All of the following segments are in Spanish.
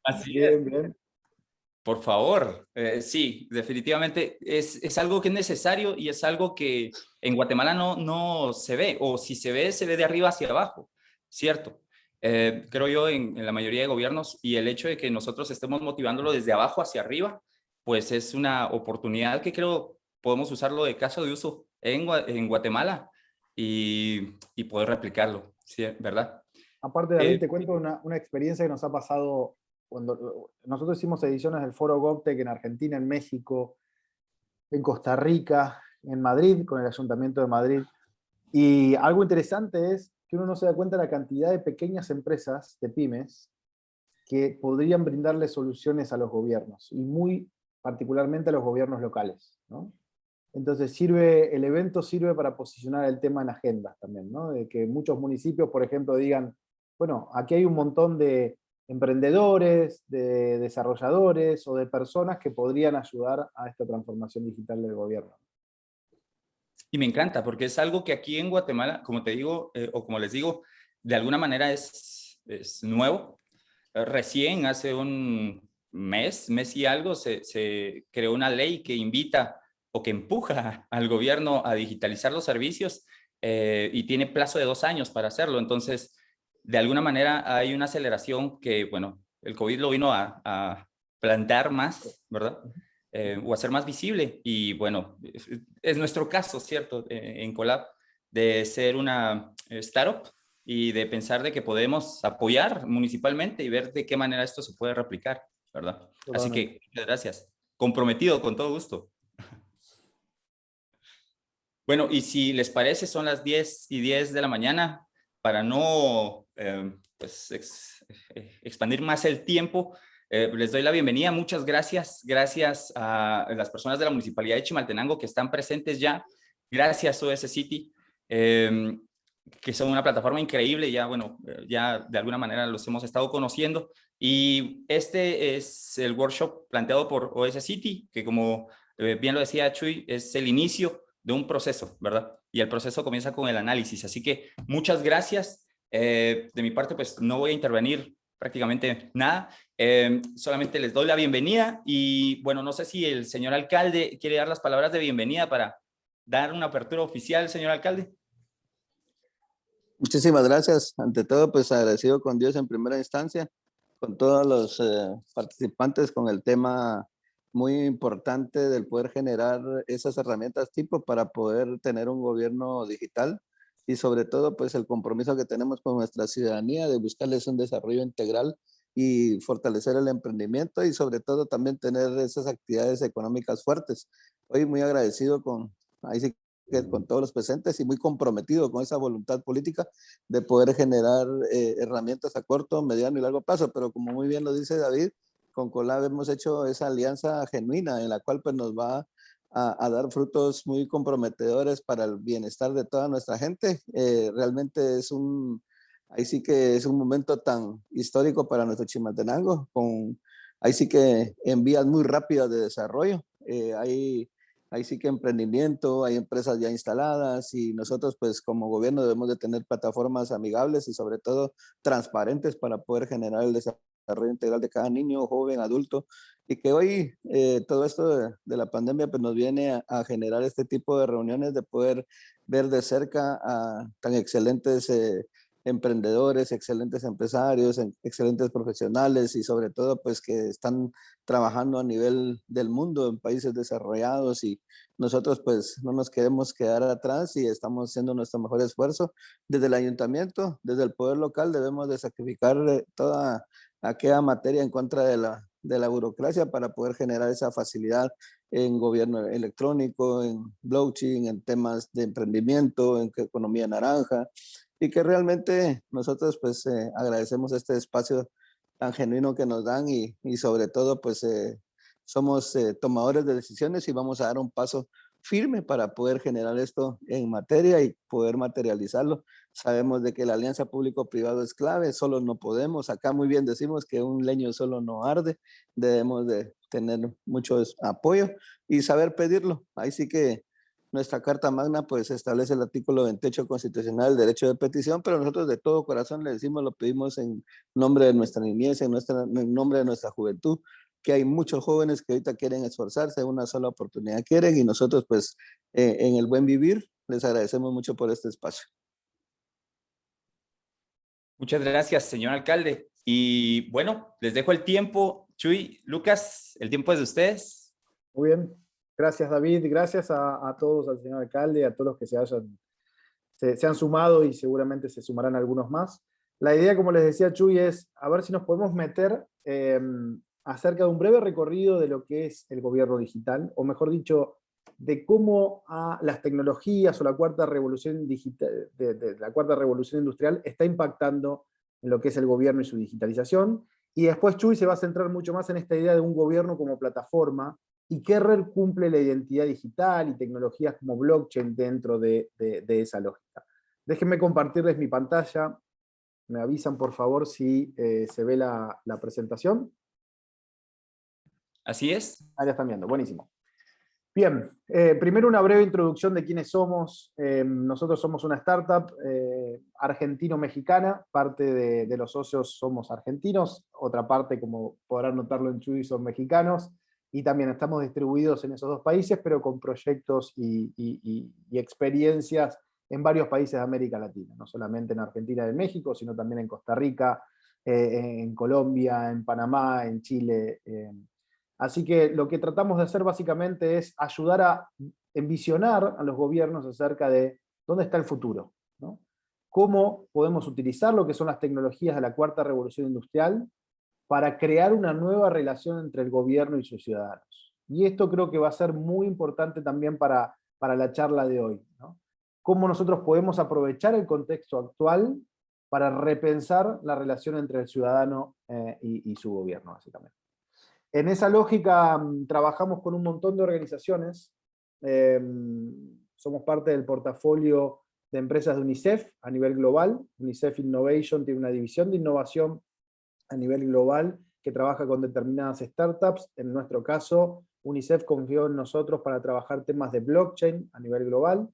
Así es. Bien, bien. Por favor, sí, definitivamente es algo que es necesario y es algo que en Guatemala no se ve, o si se ve de arriba hacia abajo, ¿cierto? Creo yo en la mayoría de gobiernos, y el hecho de que nosotros estemos motivándolo desde abajo hacia arriba, pues es una oportunidad que creo podemos usarlo de caso de uso en Guatemala y poder replicarlo, ¿sí? ¿Verdad? Aparte, David, Eh, te cuento una experiencia que nos ha pasado cuando nosotros hicimos ediciones del Foro GovTech en Argentina, en México, en Costa Rica, en Madrid, con el Ayuntamiento de Madrid. Y algo interesante es que uno no se da cuenta de la cantidad de pequeñas empresas, de pymes, que podrían brindarle soluciones a los gobiernos, y muy particularmente a los gobiernos locales, ¿no? Entonces el evento sirve para posicionar el tema en agendas también, ¿no? De que muchos municipios, por ejemplo, digan, bueno, aquí hay un montón de emprendedores, de desarrolladores o de personas que podrían ayudar a esta transformación digital del gobierno. Y me encanta porque es algo que aquí en Guatemala, como te digo, o como les digo, de alguna manera es nuevo. Recién hace un mes y algo, se creó una ley que invita o que empuja al gobierno a digitalizar los servicios y tiene plazo de 2 años para hacerlo. Entonces, de alguna manera hay una aceleración que, bueno, el COVID lo vino a plantar más, ¿verdad? O hacer más visible. Y bueno, es nuestro caso, ¿cierto? En Colab, de ser una startup y de pensar de que podemos apoyar municipalmente y ver de qué manera esto se puede replicar, ¿verdad? Así Totalmente. que muchas gracias. Comprometido con todo gusto. Bueno, y si les parece, son las 10:10 de la mañana. Para no pues, expandir más el tiempo, les doy la bienvenida. Muchas gracias. Gracias a las personas de la Municipalidad de Chimaltenango que están presentes ya. Gracias, OS City, que son una plataforma increíble. Ya, bueno, ya de alguna manera los hemos estado conociendo. Y este es el workshop planteado por OS City, que como bien lo decía Chuy, es el inicio de un proceso, ¿verdad? Y el proceso comienza con el análisis. Así que muchas gracias. De mi parte, pues no voy a intervenir prácticamente nada. Solamente les doy la bienvenida y bueno, no sé si el señor alcalde quiere dar las palabras de bienvenida para dar una apertura oficial, señor alcalde. Muchísimas gracias. Ante todo, pues agradecido con Dios en primera instancia, con todos los participantes, con el tema muy importante del poder generar esas herramientas tipo para poder tener un gobierno digital y sobre todo, pues el compromiso que tenemos con nuestra ciudadanía de buscarles un desarrollo integral y fortalecer el emprendimiento y sobre todo también tener esas actividades económicas fuertes. Hoy muy agradecido ahí sí con todos los presentes y muy comprometido con esa voluntad política de poder generar herramientas a corto, mediano y largo plazo. Pero como muy bien lo dice David, con Colab hemos hecho esa alianza genuina en la cual pues nos va a dar frutos muy comprometedores para el bienestar de toda nuestra gente. Realmente ahí sí que es un momento tan histórico para nuestro Chimaltenango, ahí sí que en vías muy rápidas de desarrollo. Ahí sí que emprendimiento, hay empresas ya instaladas y nosotros pues como gobierno debemos de tener plataformas amigables y sobre todo transparentes para poder generar el desarrollo integral de cada niño, joven, adulto y que hoy todo esto de la pandemia pues nos viene a generar este tipo de reuniones de poder ver de cerca a tan excelentes emprendedores, excelentes empresarios, excelentes profesionales y sobre todo pues que están trabajando a nivel del mundo en países desarrollados y nosotros pues no nos queremos quedar atrás y estamos haciendo nuestro mejor esfuerzo. Desde el ayuntamiento, desde el poder local debemos de sacrificar toda aquella materia en contra de la burocracia para poder generar esa facilidad en gobierno electrónico, en blockchain, en temas de emprendimiento, en economía naranja y que realmente nosotros pues agradecemos este espacio tan genuino que nos dan y sobre todo pues somos tomadores de decisiones y vamos a dar un paso firme para poder generar esto en materia y poder materializarlo. Sabemos de que la alianza público-privado es clave, solo no podemos. Acá muy bien decimos que un leño solo no arde, debemos de tener mucho apoyo y saber pedirlo. Ahí sí que nuestra Carta Magna pues establece el artículo 28 constitucional del derecho de petición, pero nosotros de todo corazón le decimos, lo pedimos en nombre de nuestra niñez, en nombre de nuestra juventud, que hay muchos jóvenes que ahorita quieren esforzarse, una sola oportunidad quieren, y nosotros pues en el buen vivir les agradecemos mucho por este espacio. Muchas gracias, señor alcalde. Y bueno, les dejo el tiempo. Chuy, Lucas, el tiempo es de ustedes. Muy bien. Gracias, David. Gracias a todos, al señor alcalde, a todos los que se han sumado y seguramente se sumarán algunos más. La idea, como les decía Chuy, es a ver si nos podemos meter acerca de un breve recorrido de lo que es el gobierno digital, o mejor dicho, de cómo las tecnologías o la cuarta revolución digital, de la cuarta revolución industrial está impactando en lo que es el gobierno y su digitalización. Y después Chuy se va a centrar mucho más en esta idea de un gobierno como plataforma y qué rol cumple la identidad digital y tecnologías como blockchain dentro de esa lógica. Déjenme compartirles mi pantalla. Me avisan, por favor, si se ve la presentación. Así es. Ah, ya están viendo, buenísimo. Bien, primero una breve introducción de quiénes somos. Nosotros somos una startup argentino-mexicana, parte de los socios somos argentinos, otra parte, como podrán notarlo en Chuy, son mexicanos, y también estamos distribuidos en esos dos países, pero con proyectos y experiencias en varios países de América Latina, no solamente en Argentina y en México, sino también en Costa Rica, en Colombia, en Panamá, en Chile. Así que lo que tratamos de hacer básicamente es ayudar a envisionar a los gobiernos acerca de dónde está el futuro, ¿no? Cómo podemos utilizar lo que son las tecnologías de la cuarta revolución industrial para crear una nueva relación entre el gobierno y sus ciudadanos. Y esto creo que va a ser muy importante también para la charla de hoy, ¿no? Cómo nosotros podemos aprovechar el contexto actual para repensar la relación entre el ciudadano y su gobierno, básicamente. En esa lógica trabajamos con un montón de organizaciones. Somos parte del portafolio de empresas de UNICEF a nivel global. UNICEF Innovation tiene una división de innovación a nivel global que trabaja con determinadas startups. En nuestro caso, UNICEF confió en nosotros para trabajar temas de blockchain a nivel global.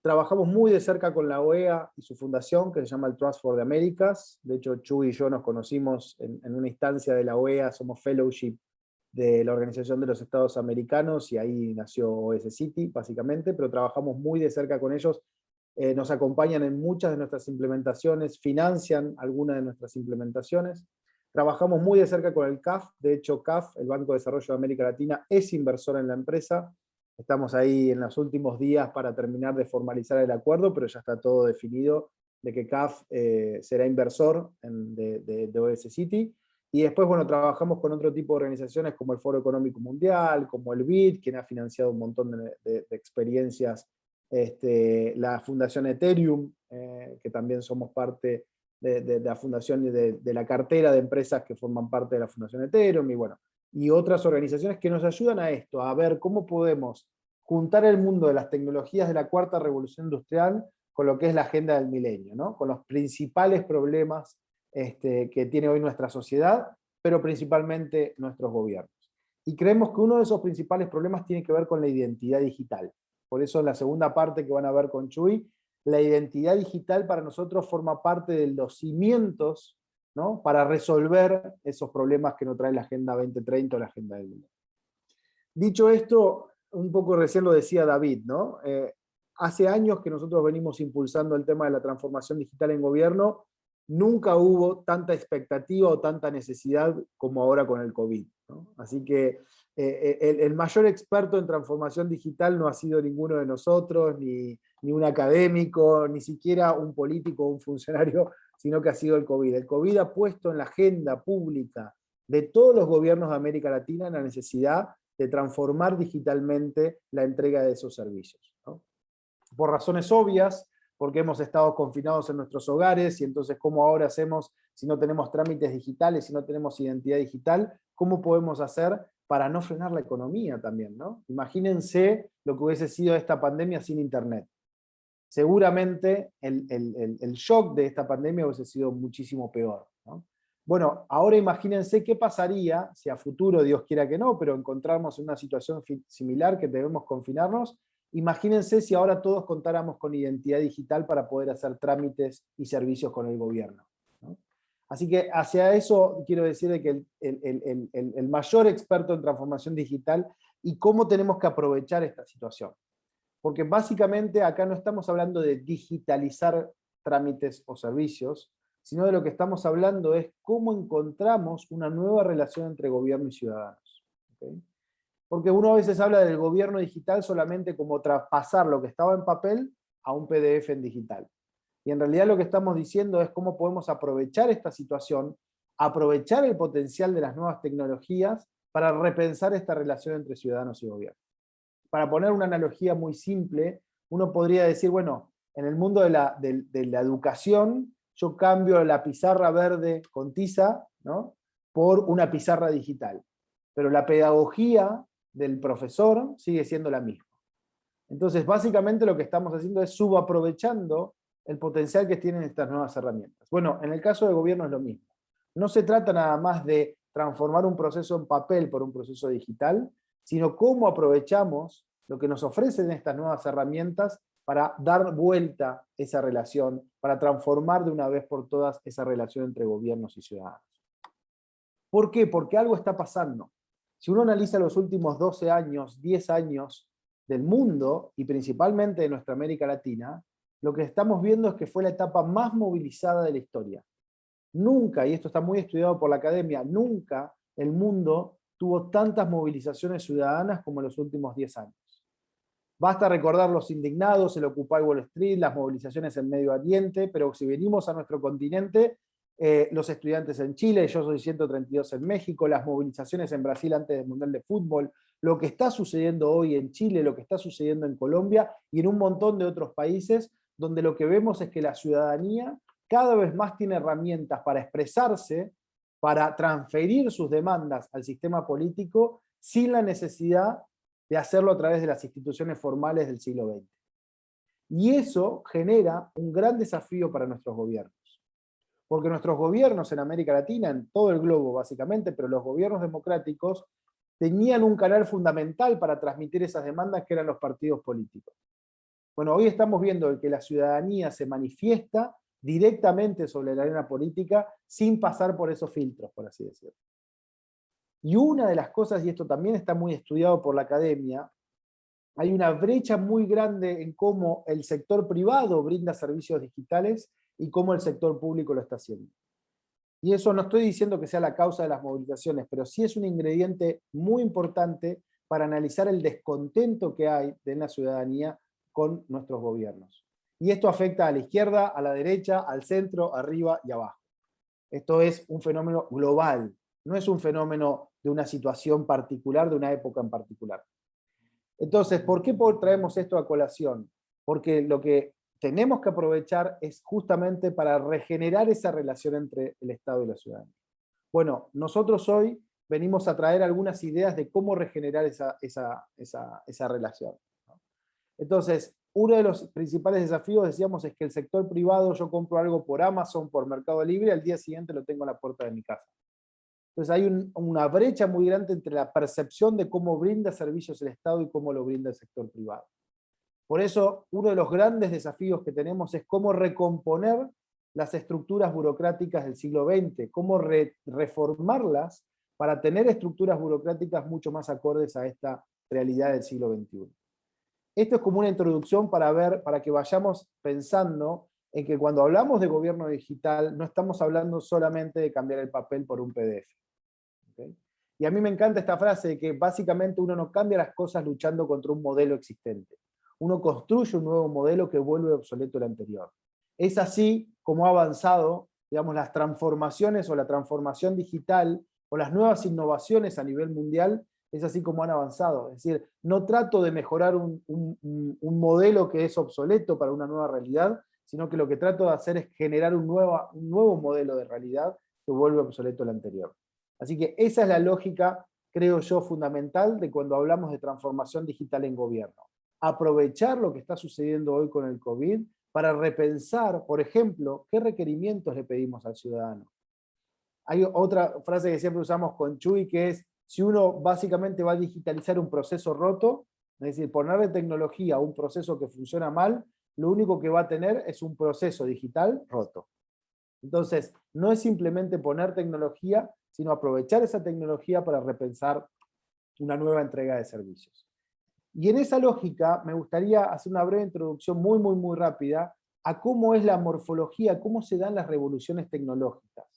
Trabajamos muy de cerca con la OEA y su fundación, que se llama el Trust for the Americas. De hecho, Chuy y yo nos conocimos en una instancia de la OEA, somos fellowship de la Organización de los Estados Americanos, y ahí nació OS City, básicamente, pero trabajamos muy de cerca con ellos. Nos acompañan en muchas de nuestras implementaciones, financian algunas de nuestras implementaciones. Trabajamos muy de cerca con el CAF. De hecho, CAF, el Banco de Desarrollo de América Latina, es inversor en la empresa. Estamos ahí en los últimos días para terminar de formalizar el acuerdo, pero ya está todo definido de que CAF será inversor de OS City. Y después, bueno, trabajamos con otro tipo de organizaciones como el Foro Económico Mundial, como el BID, quien ha financiado un montón de experiencias, la Fundación Ethereum, que también somos parte de la fundación y de la cartera de empresas que forman parte de la Fundación Ethereum, y bueno, y otras organizaciones que nos ayudan a esto, a ver cómo podemos juntar el mundo de las tecnologías de la cuarta revolución industrial con lo que es la agenda del milenio, ¿no? Con los principales problemas que tiene hoy nuestra sociedad, pero principalmente nuestros gobiernos. Y creemos que uno de esos principales problemas tiene que ver con la identidad digital. Por eso en la segunda parte que van a ver con Chuy, la identidad digital para nosotros forma parte de los cimientos, ¿no? Para resolver esos problemas que nos trae la Agenda 2030 o la Agenda del Milenio. Dicho esto, un poco recién lo decía David, ¿no? Hace años que nosotros venimos impulsando el tema de la transformación digital en gobierno. Nunca hubo tanta expectativa o tanta necesidad como ahora con el COVID, ¿no? Así que el mayor experto en transformación digital no ha sido ninguno de nosotros, ni un académico, ni siquiera un político o un funcionario, sino que ha sido el COVID. El COVID ha puesto en la agenda pública de todos los gobiernos de América Latina la necesidad de transformar digitalmente la entrega de esos servicios, ¿no? Por razones obvias, porque hemos estado confinados en nuestros hogares, y entonces ¿cómo ahora hacemos si no tenemos trámites digitales, si no tenemos identidad digital? ¿Cómo podemos hacer para no frenar la economía también, ¿no? Imagínense lo que hubiese sido esta pandemia sin internet. Seguramente el shock de esta pandemia hubiese sido muchísimo peor, ¿no? Bueno, ahora imagínense qué pasaría si a futuro, Dios quiera que no, pero encontramos en una situación similar que debemos confinarnos, Imagínense si ahora todos contáramos con identidad digital para poder hacer trámites y servicios con el gobierno, ¿no? Así que hacia eso quiero decir que el mayor experto en transformación digital y cómo tenemos que aprovechar esta situación. Porque básicamente acá no estamos hablando de digitalizar trámites o servicios, sino de lo que estamos hablando es cómo encontramos una nueva relación entre gobierno y ciudadanos. ¿Okay? Porque uno a veces habla del gobierno digital solamente como traspasar lo que estaba en papel a un PDF en digital. Y en realidad lo que estamos diciendo es cómo podemos aprovechar esta situación, aprovechar el potencial de las nuevas tecnologías para repensar esta relación entre ciudadanos y gobierno. Para poner una analogía muy simple, uno podría decir, bueno, en el mundo de la educación, yo cambio la pizarra verde con tiza, ¿no?, por una pizarra digital. Pero la pedagogía del profesor sigue siendo la misma. Entonces, básicamente lo que estamos haciendo es subaprovechando el potencial que tienen estas nuevas herramientas. Bueno, en el caso del gobierno es lo mismo. No se trata nada más de transformar un proceso en papel por un proceso digital, sino cómo aprovechamos lo que nos ofrecen estas nuevas herramientas para dar vuelta esa relación, para transformar de una vez por todas esa relación entre gobiernos y ciudadanos. ¿Por qué? Porque algo está pasando. Si uno analiza los últimos 12 años, 10 años del mundo, y principalmente de nuestra América Latina, lo que estamos viendo es que fue la etapa más movilizada de la historia. Nunca, y esto está muy estudiado por la academia, nunca el mundo tuvo tantas movilizaciones ciudadanas como en los últimos 10 años. Basta recordar los indignados, el Occupy Wall Street, las movilizaciones en Medio Oriente, pero si venimos a nuestro continente, los estudiantes en Chile, yo soy 132 en México, las movilizaciones en Brasil antes del Mundial de Fútbol, lo que está sucediendo hoy en Chile, lo que está sucediendo en Colombia y en un montón de otros países, donde lo que vemos es que la ciudadanía cada vez más tiene herramientas para expresarse, para transferir sus demandas al sistema político sin la necesidad de hacerlo a través de las instituciones formales del siglo XX. Y eso genera un gran desafío para nuestros gobiernos. Porque nuestros gobiernos en América Latina, en todo el globo básicamente, pero los gobiernos democráticos, tenían un canal fundamental para transmitir esas demandas que eran los partidos políticos. Bueno, hoy estamos viendo que la ciudadanía se manifiesta directamente sobre la arena política sin pasar por esos filtros, por así decirlo. Y una de las cosas, y esto también está muy estudiado por la academia, hay una brecha muy grande en cómo el sector privado brinda servicios digitales y cómo el sector público lo está haciendo. Y eso no estoy diciendo que sea la causa de las movilizaciones, pero sí es un ingrediente muy importante para analizar el descontento que hay de la ciudadanía con nuestros gobiernos. Y esto afecta a la izquierda, a la derecha, al centro, arriba y abajo. Esto es un fenómeno global, no es un fenómeno de una situación particular, de una época en particular. Entonces, ¿por qué traemos esto a colación? Porque lo que tenemos que aprovechar es justamente para regenerar esa relación entre el Estado y la ciudadanía. Bueno, nosotros hoy venimos a traer algunas ideas de cómo regenerar esa relación. Entonces, uno de los principales desafíos, decíamos, es que el sector privado, yo compro algo por Amazon, por Mercado Libre, al día siguiente lo tengo en la puerta de mi casa. Entonces hay una brecha muy grande entre la percepción de cómo brinda servicios el Estado y cómo lo brinda el sector privado. Por eso, uno de los grandes desafíos que tenemos es cómo recomponer las estructuras burocráticas del siglo XX, cómo reformarlas para tener estructuras burocráticas mucho más acordes a esta realidad del siglo XXI. Esto es como una introducción para que vayamos pensando en que cuando hablamos de gobierno digital no estamos hablando solamente de cambiar el papel por un PDF. ¿Okay? Y a mí me encanta esta frase de que básicamente uno no cambia las cosas luchando contra un modelo existente. Uno construye un nuevo modelo que vuelve obsoleto el anterior. Es así como ha avanzado, digamos, las transformaciones o la transformación digital o las nuevas innovaciones a nivel mundial, es así como han avanzado. Es decir, no trato de mejorar un modelo que es obsoleto para una nueva realidad, sino que lo que trato de hacer es generar un nuevo modelo de realidad que vuelve obsoleto el anterior. Así que esa es la lógica, creo yo, fundamental de cuando hablamos de transformación digital en gobierno. Aprovechar lo que está sucediendo hoy con el COVID para repensar, por ejemplo, qué requerimientos le pedimos al ciudadano. Hay otra frase que siempre usamos con Chuy, que es, si uno básicamente va a digitalizar un proceso roto, Es decir, ponerle tecnología a un proceso que funciona mal, lo único que va a tener es un proceso digital roto. Entonces, no es simplemente poner tecnología, sino aprovechar esa tecnología para repensar una nueva entrega de servicios. Y en esa lógica me gustaría hacer una breve introducción muy rápida a cómo es la morfología, cómo se dan las revoluciones tecnológicas.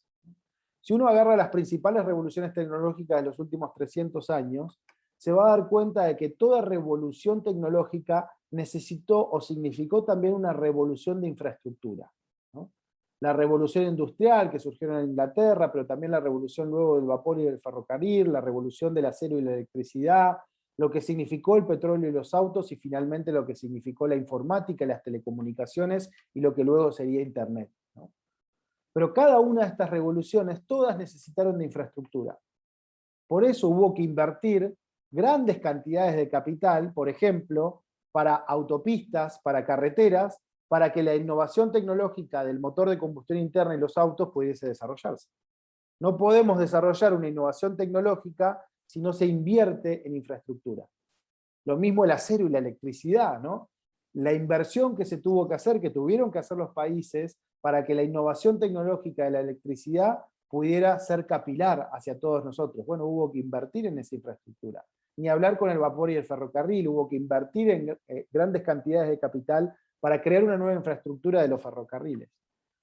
Si uno agarra las principales revoluciones tecnológicas de los últimos 300 años, se va a dar cuenta de que toda revolución tecnológica necesitó o significó también una revolución de infraestructura, ¿no? La revolución industrial que surgió en Inglaterra, pero también la revolución luego del vapor y del ferrocarril, la revolución del acero y la electricidad, lo que significó el petróleo y los autos, y finalmente lo que significó la informática y las telecomunicaciones, y lo que luego sería Internet, ¿no? Pero cada una de estas revoluciones, todas necesitaron de infraestructura. Por eso hubo que invertir grandes cantidades de capital, por ejemplo, para autopistas, para carreteras, para que la innovación tecnológica del motor de combustión interna y los autos pudiese desarrollarse. No podemos desarrollar una innovación tecnológica si no se invierte en infraestructura. Lo mismo el acero y la electricidad, ¿no? La inversión que se tuvo que hacer, que tuvieron que hacer los países para que la innovación tecnológica de la electricidad pudiera ser capilar hacia todos nosotros. Bueno, hubo que invertir en esa infraestructura. Ni hablar con el vapor y el ferrocarril, hubo que invertir en grandes cantidades de capital para crear una nueva infraestructura de los ferrocarriles.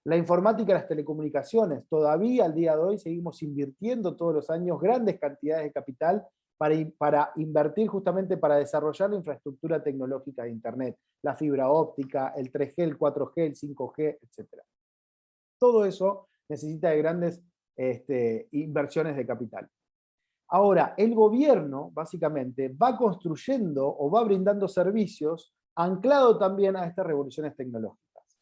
La informática y las telecomunicaciones, todavía al día de hoy seguimos invirtiendo todos los años grandes cantidades de capital para invertir justamente para desarrollar la infraestructura tecnológica de Internet, la fibra óptica, el 3G, el 4G, el 5G, etc. Todo eso necesita de grandes inversiones de capital. Ahora, el gobierno, básicamente, va construyendo o va brindando servicios anclado también a estas revoluciones tecnológicas.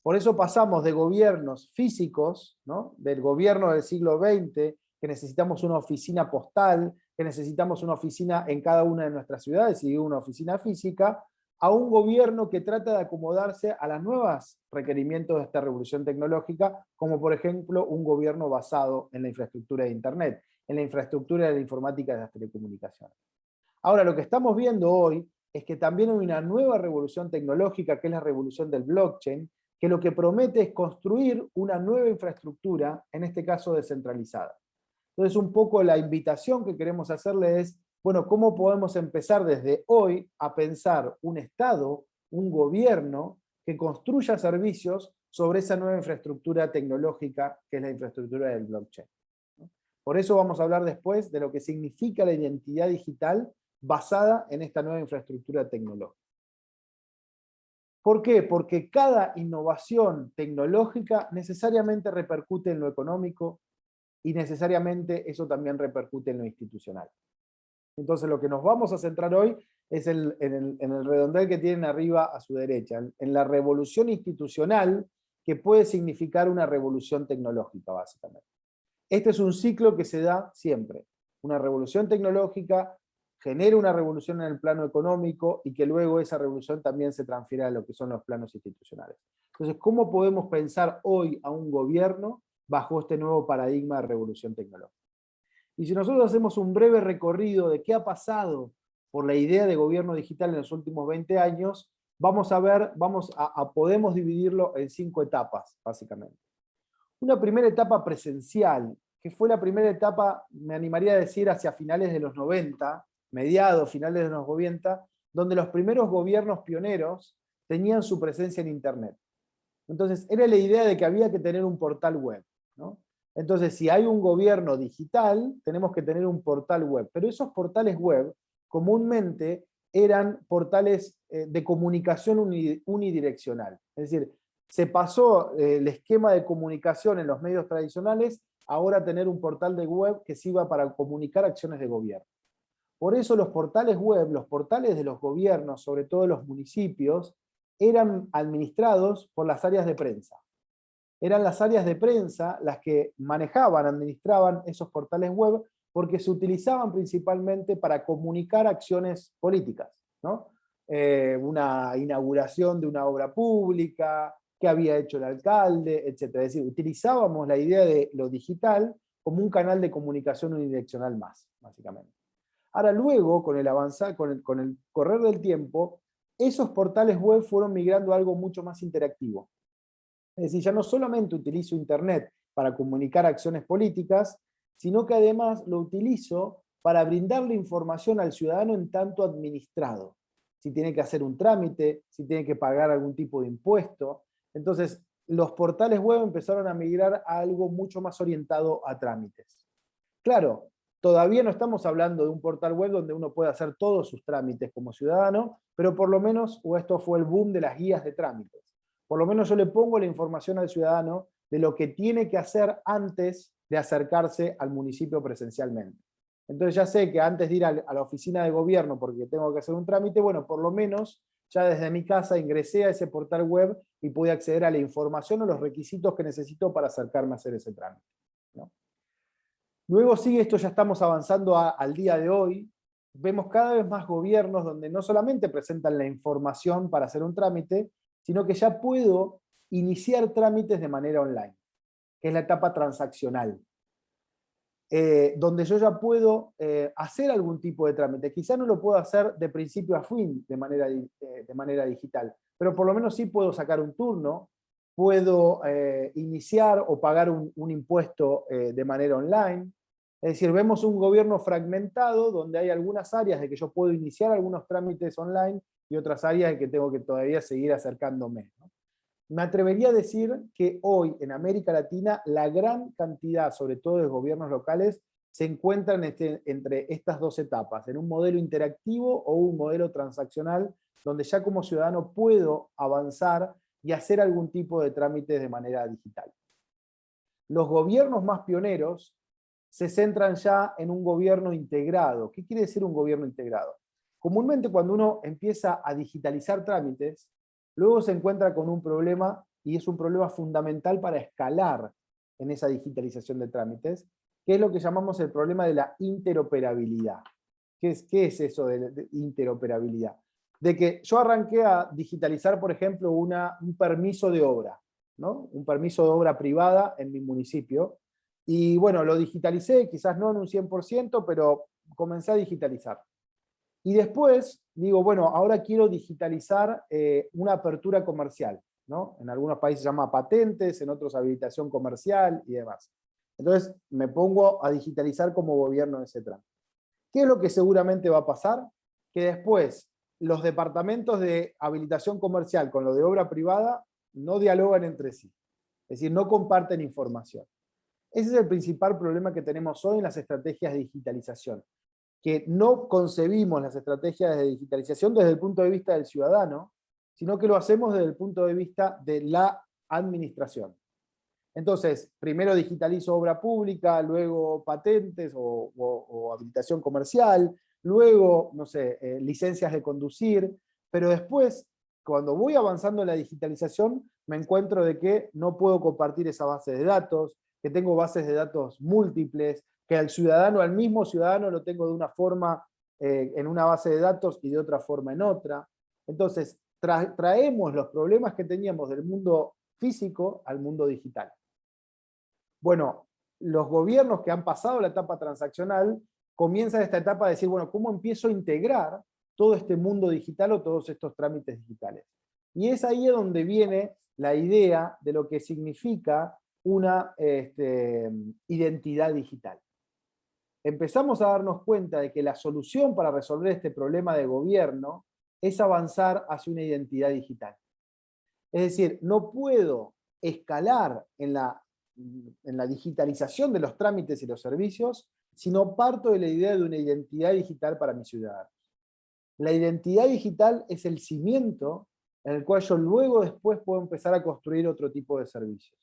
Por eso pasamos de gobiernos físicos, ¿no? Del gobierno del siglo XX, que necesitamos una oficina postal, que necesitamos una oficina en cada una de nuestras ciudades y una oficina física, a un gobierno que trata de acomodarse a los nuevos requerimientos de esta revolución tecnológica, como por ejemplo un gobierno basado en la infraestructura de Internet, en la infraestructura de la informática y de las telecomunicaciones. Ahora, lo que estamos viendo hoy es que también hay una nueva revolución tecnológica, que es la revolución del blockchain, que lo que promete es construir una nueva infraestructura, en este caso descentralizada. Entonces, un poco la invitación que queremos hacerle es, bueno, ¿cómo podemos empezar desde hoy a pensar un Estado, un gobierno, que construya servicios sobre esa nueva infraestructura tecnológica, que es la infraestructura del blockchain? Por eso vamos a hablar después de lo que significa la identidad digital basada en esta nueva infraestructura tecnológica. ¿Por qué? Porque cada innovación tecnológica necesariamente repercute en lo económico y necesariamente eso también repercute en lo institucional. Entonces lo que nos vamos a centrar hoy es en el redondel que tienen arriba a su derecha, en la revolución institucional que puede significar una revolución tecnológica, básicamente. Este es un ciclo que se da siempre. Una revolución tecnológica genera una revolución en el plano económico y que luego esa revolución también se transfiere a lo que son los planos institucionales. Entonces, ¿cómo podemos pensar hoy a un gobierno bajo este nuevo paradigma de revolución tecnológica? Y si nosotros hacemos un breve recorrido de qué ha pasado por la idea de gobierno digital en los últimos 20 años, vamos a ver, podemos dividirlo en 5 etapas, básicamente. Una primera etapa presencial, que fue la primera etapa, me animaría a decir, hacia finales de los 90, mediados, finales de los 90, donde los primeros gobiernos pioneros tenían su presencia en Internet. Entonces, era la idea de que había que tener un portal web, ¿no? Entonces, si hay un gobierno digital, tenemos que tener un portal web. Pero esos portales web, comúnmente, eran portales de comunicación unidireccional. Es decir, se pasó el esquema de comunicación en los medios tradicionales, ahora tener un portal de web que sirva para comunicar acciones de gobierno. Por eso los portales web, los portales de los gobiernos, sobre todo los municipios, eran administrados por las áreas de prensa. Eran las áreas de prensa las que manejaban, administraban esos portales web, porque se utilizaban principalmente para comunicar acciones políticas, ¿no? Una inauguración de una obra pública, qué había hecho el alcalde, etc. Es decir, utilizábamos la idea de lo digital como un canal de comunicación unidireccional más, básicamente. Ahora luego, con el avanzar, con el correr del tiempo, esos portales web fueron migrando a algo mucho más interactivo. Es decir, ya no solamente utilizo Internet para comunicar acciones políticas, sino que además lo utilizo para brindarle información al ciudadano en tanto administrado. Si tiene que hacer un trámite, si tiene que pagar algún tipo de impuesto. Entonces, los portales web empezaron a migrar a algo mucho más orientado a trámites. Claro, todavía no estamos hablando de un portal web donde uno puede hacer todos sus trámites como ciudadano, pero por lo menos, o esto fue el boom de las guías de trámites. Por lo menos yo le pongo la información al ciudadano de lo que tiene que hacer antes de acercarse al municipio presencialmente. Entonces ya sé que antes de ir a la oficina de gobierno porque tengo que hacer un trámite, bueno, por lo menos ya desde mi casa ingresé a ese portal web y pude acceder a la información o los requisitos que necesito para acercarme a hacer ese trámite, ¿no? Luego sigue esto, ya estamos avanzando al día de hoy, vemos cada vez más gobiernos donde no solamente presentan la información para hacer un trámite, sino que ya puedo iniciar trámites de manera online, que es la etapa transaccional, donde yo ya puedo hacer algún tipo de trámite. Quizá no lo puedo hacer de principio a fin de manera digital, pero por lo menos sí puedo sacar un turno, puedo iniciar o pagar un impuesto de manera online. Es decir, vemos un gobierno fragmentado donde hay algunas áreas de que yo puedo iniciar algunos trámites online y otras áreas de que tengo que todavía seguir acercándome, ¿no? Me atrevería a decir que hoy en América Latina la gran cantidad, sobre todo de gobiernos locales, se encuentran entre estas dos etapas, en un modelo interactivo o un modelo transaccional, donde ya como ciudadano puedo avanzar y hacer algún tipo de trámites de manera digital. Los gobiernos más pioneros se centran ya en un gobierno integrado. ¿Qué quiere decir un gobierno integrado? Comúnmente cuando uno empieza a digitalizar trámites, luego se encuentra con un problema, y es un problema fundamental para escalar en esa digitalización de trámites, que es lo que llamamos el problema de la interoperabilidad. ¿Qué es eso de interoperabilidad? De que yo arranqué a digitalizar, por ejemplo, un permiso de obra, ¿no? Un permiso de obra privada en mi municipio, y bueno, lo digitalicé, quizás no en un 100%, pero comencé a digitalizar. Y después digo, bueno, ahora quiero digitalizar una apertura comercial, ¿no? En algunos países se llama patentes, en otros habilitación comercial y demás. Entonces me pongo a digitalizar como gobierno ese trámite. ¿Qué es lo que seguramente va a pasar? Que después los departamentos de habilitación comercial con lo de obra privada no dialogan entre sí. Es decir, no comparten información. Ese es el principal problema que tenemos hoy en las estrategias de digitalización, que no concebimos las estrategias de digitalización desde el punto de vista del ciudadano, sino que lo hacemos desde el punto de vista de la administración. Entonces, primero digitalizo obra pública, luego patentes o habilitación comercial, luego, no sé, licencias de conducir, pero después, cuando voy avanzando en la digitalización, me encuentro de que no puedo compartir esa base de datos, que tengo bases de datos múltiples, que al mismo ciudadano lo tengo de una forma en una base de datos y de otra forma en otra. Entonces, traemos los problemas que teníamos del mundo físico al mundo digital. Bueno, los gobiernos que han pasado la etapa transaccional comienzan esta etapa de decir, bueno, ¿cómo empiezo a integrar todo este mundo digital o todos estos trámites digitales? Y es ahí donde viene la idea de lo que significa una identidad digital. Empezamos a darnos cuenta de que la solución para resolver este problema de gobierno es avanzar hacia una identidad digital. Es decir, no puedo escalar en la digitalización de los trámites y los servicios, sino parto de la idea de una identidad digital para mis ciudadanos. La identidad digital es el cimiento en el cual yo luego después puedo empezar a construir otro tipo de servicios.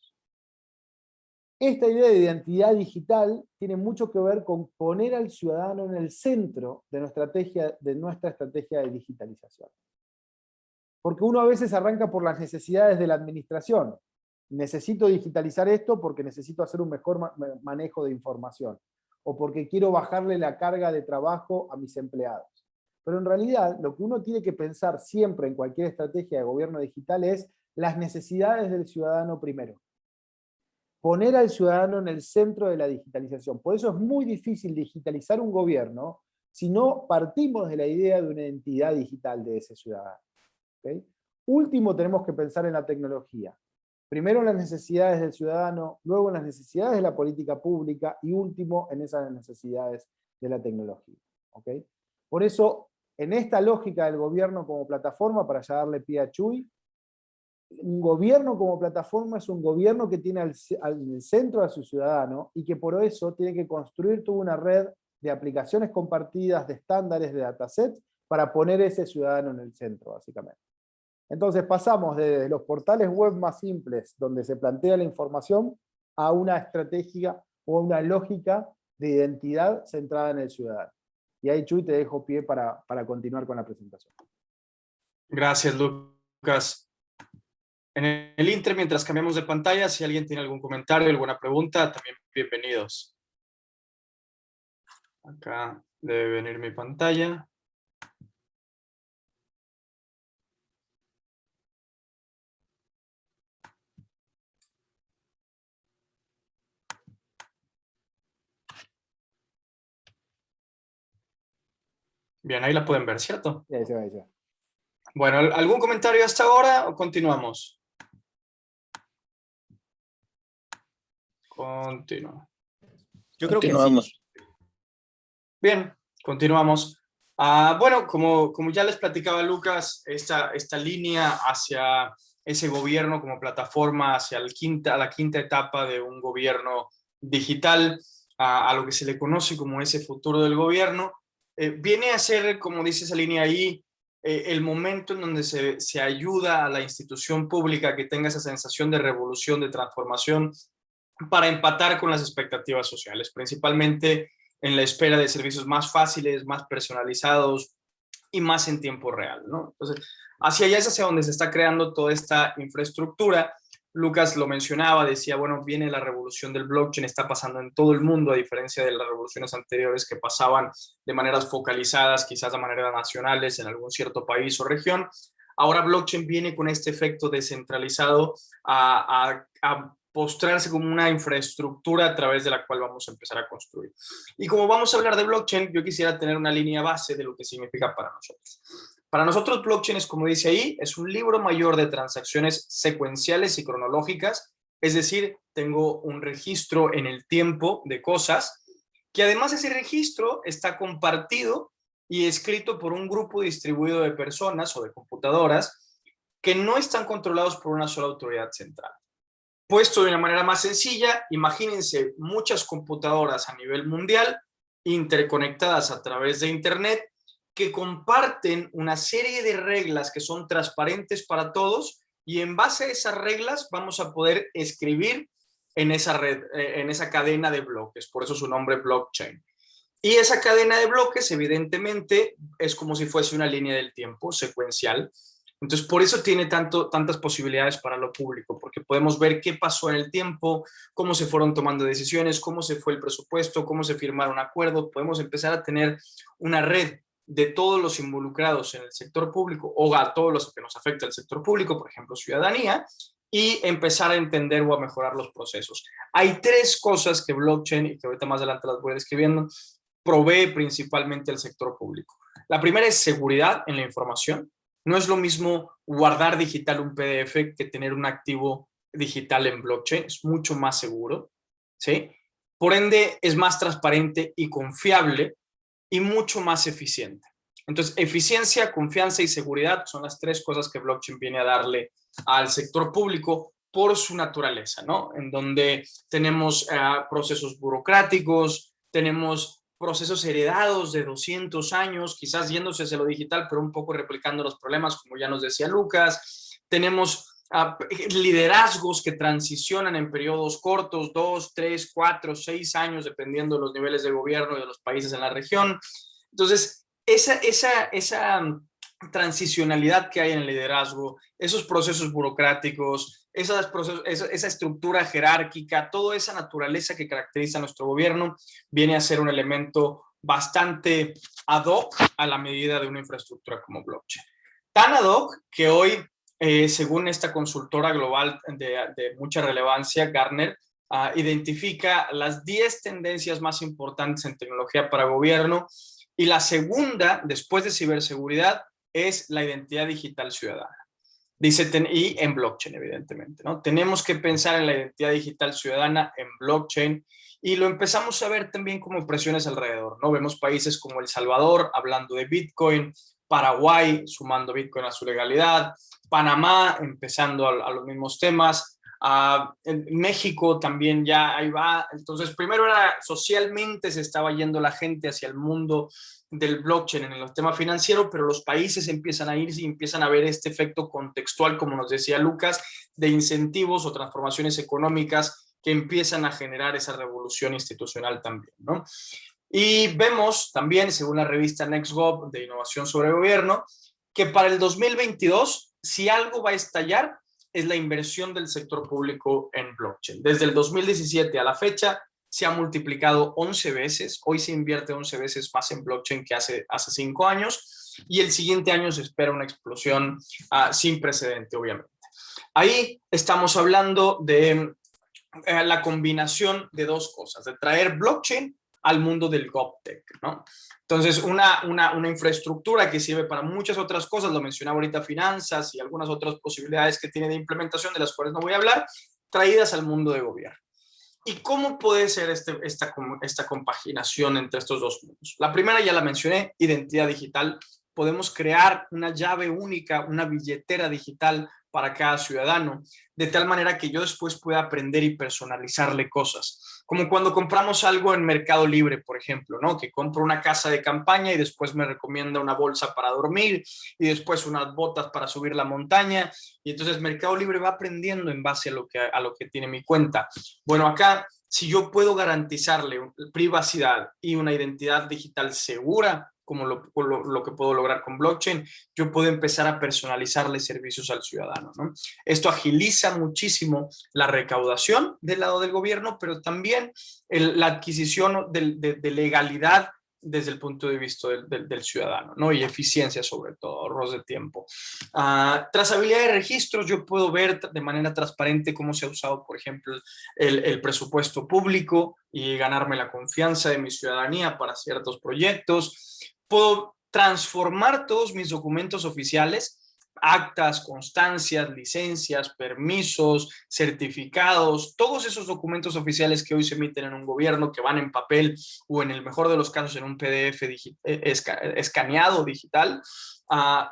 Esta idea de identidad digital tiene mucho que ver con poner al ciudadano en el centro de nuestra estrategia de digitalización. Porque uno a veces arranca por las necesidades de la administración. Necesito digitalizar esto porque necesito hacer un mejor manejo de información, o porque quiero bajarle la carga de trabajo a mis empleados. Pero en realidad, lo que uno tiene que pensar siempre en cualquier estrategia de gobierno digital es las necesidades del ciudadano primero. Poner al ciudadano en el centro de la digitalización. Por eso es muy difícil digitalizar un gobierno si no partimos de la idea de una identidad digital de ese ciudadano. ¿Okay? Último, tenemos que pensar en la tecnología. Primero en las necesidades del ciudadano, luego en las necesidades de la política pública y último en esas necesidades de la tecnología. ¿Okay? Por eso, en esta lógica del gobierno como plataforma, para ya darle pie a Chuy, un gobierno como plataforma es un gobierno que tiene al centro a su ciudadano y que por eso tiene que construir toda una red de aplicaciones compartidas, de estándares, de datasets, para poner ese ciudadano en el centro, básicamente. Entonces pasamos de los portales web más simples, donde se plantea la información, a una estrategia o una lógica de identidad centrada en el ciudadano. Y ahí, Chuy, te dejo pie para continuar con la presentación. Gracias, Lucas. En el Inter, mientras cambiamos de pantalla, si alguien tiene algún comentario, alguna pregunta, también bienvenidos. Acá debe venir mi pantalla. Bien, ahí la pueden ver, ¿cierto? Ahí se va, ahí se va. Bueno, ¿algún comentario hasta ahora o continuamos? Continúa. Yo creo que sí. Continuamos. Bien, continuamos. Bueno, como ya les platicaba Lucas, esta línea hacia ese gobierno como plataforma, hacia la quinta etapa de un gobierno digital, a lo que se le conoce como ese futuro del gobierno, viene a ser, como dice esa línea ahí, el momento en donde se ayuda a la institución pública que tenga esa sensación de revolución, de transformación, para empatar con las expectativas sociales, principalmente en la espera de servicios más fáciles, más personalizados y más en tiempo real, ¿no? Entonces, hacia allá es hacia donde se está creando toda esta infraestructura. Lucas lo mencionaba, decía, bueno, viene la revolución del blockchain, está pasando en todo el mundo, a diferencia de las revoluciones anteriores que pasaban de maneras focalizadas, quizás de maneras nacionales en algún cierto país o región. Ahora blockchain viene con este efecto descentralizado a postrarse como una infraestructura a través de la cual vamos a empezar a construir. Y como vamos a hablar de blockchain, yo quisiera tener una línea base de lo que significa para nosotros. Para nosotros blockchain es, como dice ahí, es un libro mayor de transacciones secuenciales y cronológicas, es decir, tengo un registro en el tiempo de cosas, que además ese registro está compartido y escrito por un grupo distribuido de personas o de computadoras que no están controlados por una sola autoridad central. Puesto de una manera más sencilla, imagínense muchas computadoras a nivel mundial interconectadas a través de Internet que comparten una serie de reglas que son transparentes para todos y en base a esas reglas vamos a poder escribir en esa red, en esa cadena de bloques, por eso su nombre blockchain. Y esa cadena de bloques evidentemente es como si fuese una línea del tiempo secuencial. Entonces, por eso tiene tantas posibilidades para lo público, porque podemos ver qué pasó en el tiempo, cómo se fueron tomando decisiones, cómo se fue el presupuesto, cómo se firmaron acuerdos. Podemos empezar a tener una red de todos los involucrados en el sector público o a todos los que nos afecta el sector público, por ejemplo, ciudadanía, y empezar a entender o a mejorar los procesos. Hay tres cosas que blockchain, y que ahorita más adelante las voy a ir describiendo, provee principalmente al sector público. La primera es seguridad en la información. No es lo mismo guardar digital un PDF que tener un activo digital en blockchain. Es mucho más seguro, ¿sí? Por ende, es más transparente y confiable y mucho más eficiente. Entonces, eficiencia, confianza y seguridad son las tres cosas que blockchain viene a darle al sector público por su naturaleza, ¿no? En donde tenemos procesos burocráticos, tenemos procesos heredados de 200 años, quizás yéndose hacia lo digital, pero un poco replicando los problemas, como ya nos decía Lucas. Tenemos liderazgos que transicionan en periodos cortos, 2, 3, 4, 6 años, dependiendo de los niveles de gobierno y de los países en la región. Entonces, esa transicionalidad que hay en el liderazgo, esos procesos burocráticos, esa estructura jerárquica, toda esa naturaleza que caracteriza a nuestro gobierno, viene a ser un elemento bastante ad hoc a la medida de una infraestructura como blockchain. Tan ad hoc que hoy, según esta consultora global de mucha relevancia, Gartner, identifica las 10 tendencias más importantes en tecnología para gobierno Y la segunda, después de ciberseguridad, es la identidad digital ciudadana. Dice, y en blockchain, evidentemente, ¿no? Tenemos que pensar en la identidad digital ciudadana en blockchain y lo empezamos a ver también como presiones alrededor, ¿no? Vemos países como El Salvador hablando de Bitcoin, Paraguay sumando Bitcoin a su legalidad, Panamá empezando a los mismos temas, en México también ya ahí va. Entonces, primero era socialmente se estaba yendo la gente hacia el mundo del blockchain en el tema financiero, pero los países empiezan a irse y empiezan a ver este efecto contextual, como nos decía Lucas, de incentivos o transformaciones económicas que empiezan a generar esa revolución institucional también, ¿no? Y vemos también, según la revista NextGov de Innovación sobre Gobierno, que para el 2022, si algo va a estallar, es la inversión del sector público en blockchain. Desde el 2017 a la fecha, se ha multiplicado 11 veces. Hoy se invierte 11 veces más en blockchain que hace 5 años. Y el siguiente año se espera una explosión sin precedente, obviamente. Ahí estamos hablando de la combinación de dos cosas, de traer blockchain al mundo del GovTech, ¿no? Entonces, una infraestructura que sirve para muchas otras cosas, lo mencionaba ahorita finanzas y algunas otras posibilidades que tiene de implementación, de las cuales no voy a hablar, traídas al mundo de gobierno. ¿Y cómo puede ser esta compaginación entre estos dos mundos? La primera ya la mencioné, identidad digital. Podemos crear una llave única, una billetera digital para cada ciudadano, de tal manera que yo después pueda aprender y personalizarle cosas. Como cuando compramos algo en Mercado Libre, por ejemplo, ¿no? Que compro una casa de campaña y después me recomienda una bolsa para dormir y después unas botas para subir la montaña. Y entonces Mercado Libre va aprendiendo en base a lo que tiene mi cuenta. Bueno, acá, si yo puedo garantizarle privacidad y una identidad digital segura, como lo que puedo lograr con blockchain, yo puedo empezar a personalizarle servicios al ciudadano, ¿no? Esto agiliza muchísimo la recaudación del lado del gobierno, pero también la adquisición de legalidad desde el punto de vista del ciudadano, ¿no? Y eficiencia sobre todo, ahorros de tiempo. Trazabilidad de registros, yo puedo ver de manera transparente cómo se ha usado, por ejemplo, el presupuesto público y ganarme la confianza de mi ciudadanía para ciertos proyectos. Puedo transformar todos mis documentos oficiales, actas, constancias, licencias, permisos, certificados, todos esos documentos oficiales que hoy se emiten en un gobierno, que van en papel o en el mejor de los casos en un PDF escaneado digital,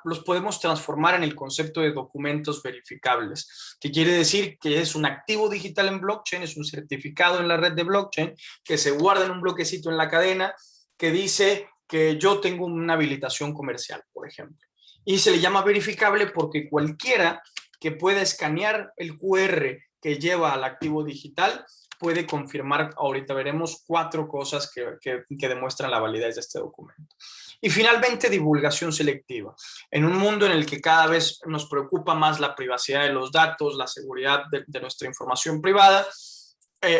los podemos transformar en el concepto de documentos verificables, que quiere decir que es un activo digital en blockchain, es un certificado en la red de blockchain que se guarda en un bloquecito en la cadena que dice que yo tengo una habilitación comercial, por ejemplo. Y se le llama verificable porque cualquiera que pueda escanear el QR que lleva al activo digital puede confirmar, ahorita veremos, 4 cosas que demuestran la validez de este documento. Y finalmente, divulgación selectiva. En un mundo en el que cada vez nos preocupa más la privacidad de los datos, la seguridad de nuestra información privada,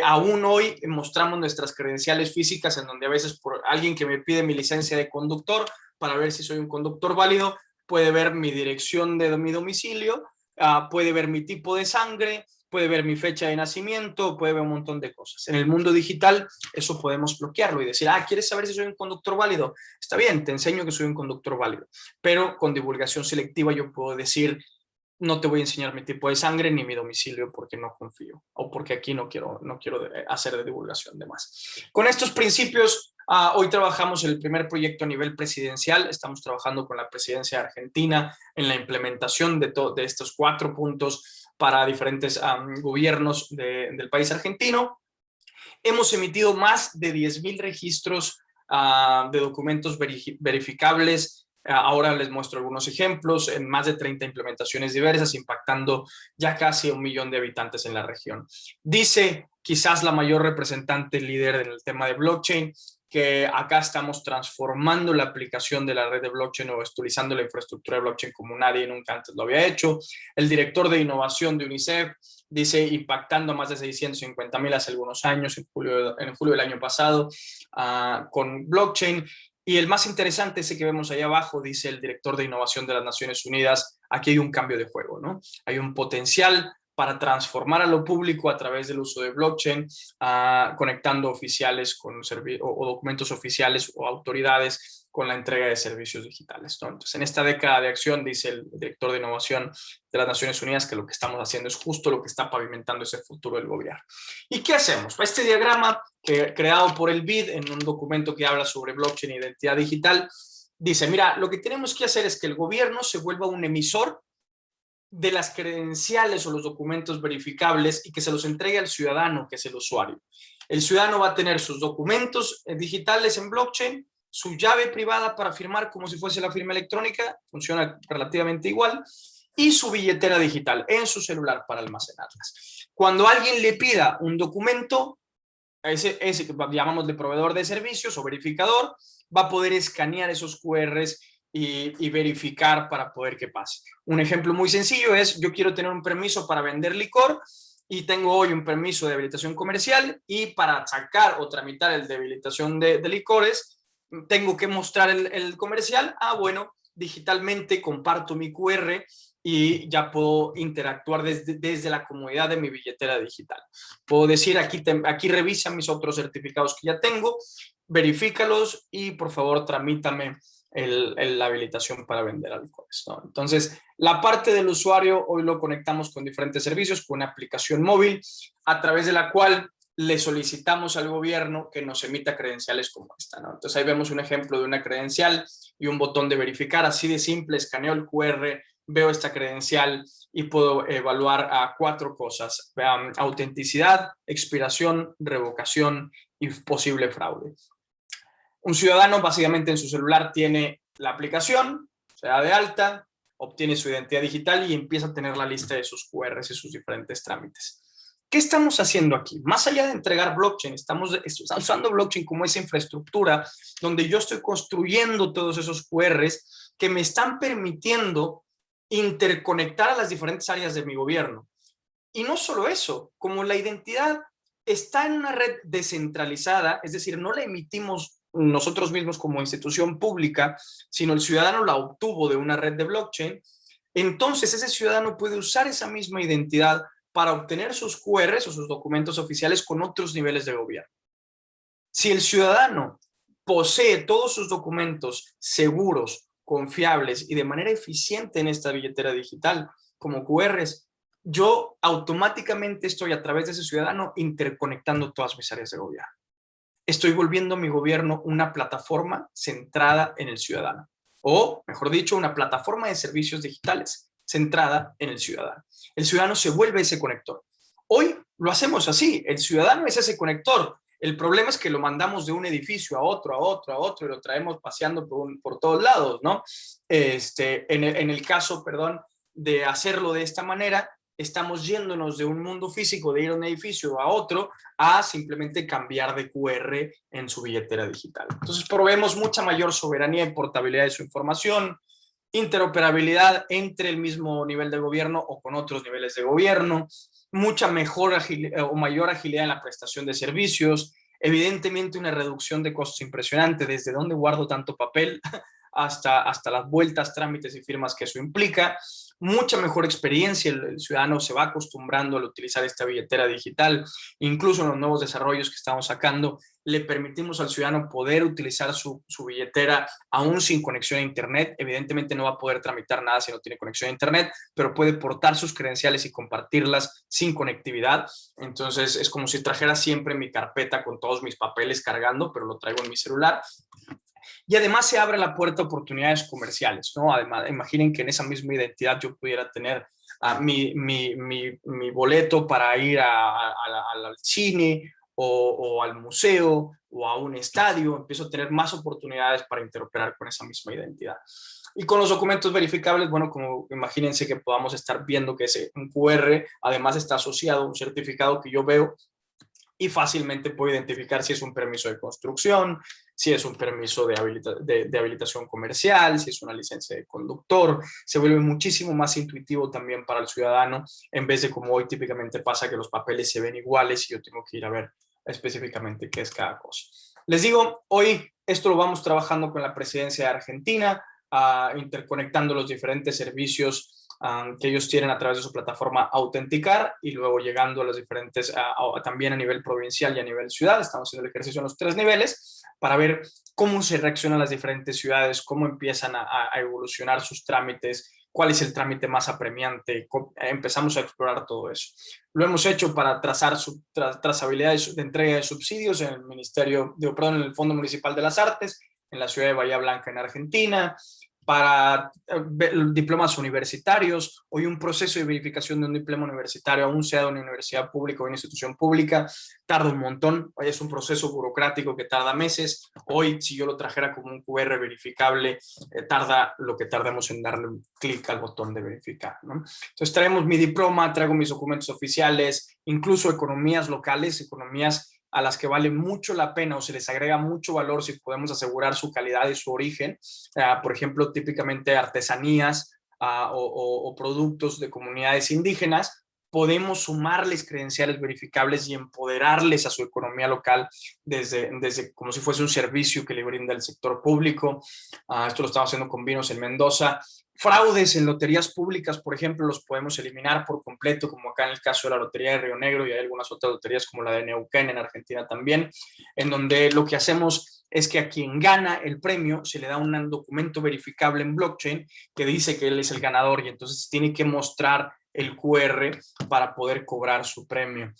aún hoy mostramos nuestras credenciales físicas en donde a veces por alguien que me pide mi licencia de conductor para ver si soy un conductor válido, puede ver mi dirección de mi domicilio, puede ver mi tipo de sangre, puede ver mi fecha de nacimiento, puede ver un montón de cosas. En el mundo digital eso podemos bloquearlo y decir, ¿quieres saber si soy un conductor válido? Está bien, te enseño que soy un conductor válido, pero con divulgación selectiva yo puedo decir, no te voy a enseñar mi tipo de sangre ni mi domicilio porque no confío o porque aquí no quiero hacer de divulgación de más. Con estos principios, hoy trabajamos en el primer proyecto a nivel presidencial. Estamos trabajando con la presidencia de Argentina en la implementación de estos 4 puntos para diferentes gobiernos del país argentino. Hemos emitido más de 10,000 registros de documentos verificables. Ahora les muestro algunos ejemplos en más de 30 implementaciones diversas, impactando ya casi 1 millón de habitantes en la región. Dice quizás la mayor representante líder en el tema de blockchain, que acá estamos transformando la aplicación de la red de blockchain o utilizando la infraestructura de blockchain como nadie nunca antes lo había hecho. El director de innovación de UNICEF dice impactando a más de 650,000 hace algunos años, en julio del año pasado, con blockchain. Y el más interesante, ese que vemos ahí abajo, dice el director de innovación de las Naciones Unidas, aquí hay un cambio de juego, ¿no? Hay un potencial para transformar a lo público a través del uso de blockchain, conectando oficiales o documentos oficiales o autoridades con la entrega de servicios digitales, ¿no? Entonces, en esta década de acción, dice el director de innovación de las Naciones Unidas, que lo que estamos haciendo es justo lo que está pavimentando ese futuro del gobierno. ¿Y qué hacemos? Este diagrama, creado por el BID en un documento que habla sobre blockchain e identidad digital, dice, mira, lo que tenemos que hacer es que el gobierno se vuelva un emisor de las credenciales o los documentos verificables y que se los entregue al ciudadano, que es el usuario. El ciudadano va a tener sus documentos digitales en blockchain, su llave privada para firmar como si fuese la firma electrónica, funciona relativamente igual, y su billetera digital en su celular para almacenarlas. Cuando alguien le pida un documento, ese que llamamos de proveedor de servicios o verificador, va a poder escanear esos QRs y verificar para poder que pase. Un ejemplo muy sencillo es, yo quiero tener un permiso para vender licor y tengo hoy un permiso de habilitación comercial y para sacar o tramitar el de habilitación de licores, tengo que mostrar el comercial. Bueno, digitalmente comparto mi QR y ya puedo interactuar desde la comodidad de mi billetera digital. Puedo decir, aquí revisa mis otros certificados que ya tengo, verifícalos y por favor tramítame la habilitación para vender alcoholes, ¿no? Entonces, la parte del usuario hoy lo conectamos con diferentes servicios, con una aplicación móvil a través de la cual le solicitamos al gobierno que nos emita credenciales como esta, ¿no? Entonces, ahí vemos un ejemplo de una credencial y un botón de verificar, así de simple, escaneo el QR, veo esta credencial y puedo evaluar 4 cosas: autenticidad, expiración, revocación y posible fraude. Un ciudadano básicamente en su celular tiene la aplicación, se da de alta, obtiene su identidad digital y empieza a tener la lista de sus QRs y sus diferentes trámites. ¿Qué estamos haciendo aquí? Más allá de entregar blockchain, estamos usando blockchain como esa infraestructura donde yo estoy construyendo todos esos QRs que me están permitiendo interconectar a las diferentes áreas de mi gobierno. Y no solo eso, como la identidad está en una red descentralizada, es decir, no la emitimos nosotros mismos como institución pública, sino el ciudadano la obtuvo de una red de blockchain, entonces ese ciudadano puede usar esa misma identidad para obtener sus QRs o sus documentos oficiales con otros niveles de gobierno. Si el ciudadano posee todos sus documentos seguros, confiables y de manera eficiente en esta billetera digital como QRs, yo automáticamente estoy a través de ese ciudadano interconectando todas mis áreas de gobierno. Estoy volviendo a mi gobierno una plataforma centrada en el ciudadano, o mejor dicho, una plataforma de servicios digitales centrada en el ciudadano. El ciudadano se vuelve ese conector. Hoy lo hacemos así, el ciudadano es ese conector. El problema es que lo mandamos de un edificio a otro, y lo traemos paseando por todos lados, ¿no? En el caso, de hacerlo de esta manera, estamos yéndonos de un mundo físico, de ir a un edificio a otro, a simplemente cambiar de QR en su billetera digital. Entonces, proveemos mucha mayor soberanía y portabilidad de su información, interoperabilidad entre el mismo nivel de gobierno o con otros niveles de gobierno, mucha mejor o mayor agilidad en la prestación de servicios, evidentemente una reducción de costos impresionante, desde dónde guardo tanto papel hasta las vueltas, trámites y firmas que eso implica, mucha mejor experiencia, el ciudadano se va acostumbrando al utilizar esta billetera digital, incluso en los nuevos desarrollos que estamos sacando, le permitimos al ciudadano poder utilizar su billetera aún sin conexión a internet. Evidentemente no va a poder tramitar nada si no tiene conexión a internet, pero puede portar sus credenciales y compartirlas sin conectividad. Entonces es como si trajera siempre mi carpeta con todos mis papeles cargando, pero lo traigo en mi celular. Y además se abre la puerta a oportunidades comerciales, ¿no? Además, imaginen que en esa misma identidad yo pudiera tener mi boleto para ir al cine o al museo o a un estadio. Empiezo a tener más oportunidades para interoperar con esa misma identidad. Y con los documentos verificables, bueno, como imagínense que podamos estar viendo que un QR además está asociado a un certificado que yo veo y fácilmente puedo identificar si es un permiso de construcción, si es un permiso de habilitación comercial, si es una licencia de conductor. Se vuelve muchísimo más intuitivo también para el ciudadano, en vez de como hoy típicamente pasa que los papeles se ven iguales y yo tengo que ir a ver específicamente qué es cada cosa. Les digo, hoy esto lo vamos trabajando con la presidencia de Argentina, interconectando los diferentes servicios que ellos tienen a través de su plataforma Autenticar, y luego llegando a las diferentes, también a nivel provincial y a nivel ciudad. Estamos haciendo el ejercicio en los 3 niveles para ver cómo se reaccionan las diferentes ciudades, cómo empiezan a evolucionar sus trámites, cuál es el trámite más apremiante. Empezamos a explorar todo eso. Lo hemos hecho para trazar trazabilidad de entrega de subsidios en el en el Fondo Municipal de las Artes, en la ciudad de Bahía Blanca, en Argentina, para diplomas universitarios. Hoy un proceso de verificación de un diploma universitario, aún sea de una universidad pública o una institución pública, tarda un montón. Hoy es un proceso burocrático que tarda meses. Hoy, si yo lo trajera como un QR verificable, tarda lo que tardemos en darle un clic al botón de verificar, ¿no? Entonces traemos mi diploma, traigo mis documentos oficiales, incluso economías locales, economías a las que vale mucho la pena o se les agrega mucho valor si podemos asegurar su calidad y su origen. Por ejemplo, típicamente artesanías o productos de comunidades indígenas. Podemos sumarles credenciales verificables y empoderarles a su economía local desde como si fuese un servicio que le brinda el sector público. Esto lo estamos haciendo con vinos en Mendoza. Fraudes en loterías públicas, por ejemplo, los podemos eliminar por completo, como acá en el caso de la Lotería de Río Negro, y hay algunas otras loterías como la de Neuquén en Argentina también, en donde lo que hacemos es que a quien gana el premio se le da un documento verificable en blockchain que dice que él es el ganador, y entonces tiene que mostrar el QR para poder cobrar su premio.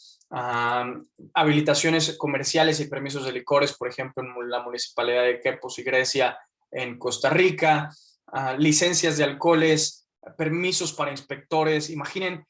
Habilitaciones comerciales y permisos de licores, por ejemplo, en la municipalidad de Quepos y Grecia en Costa Rica. Licencias de alcoholes, permisos para inspectores. Imaginen,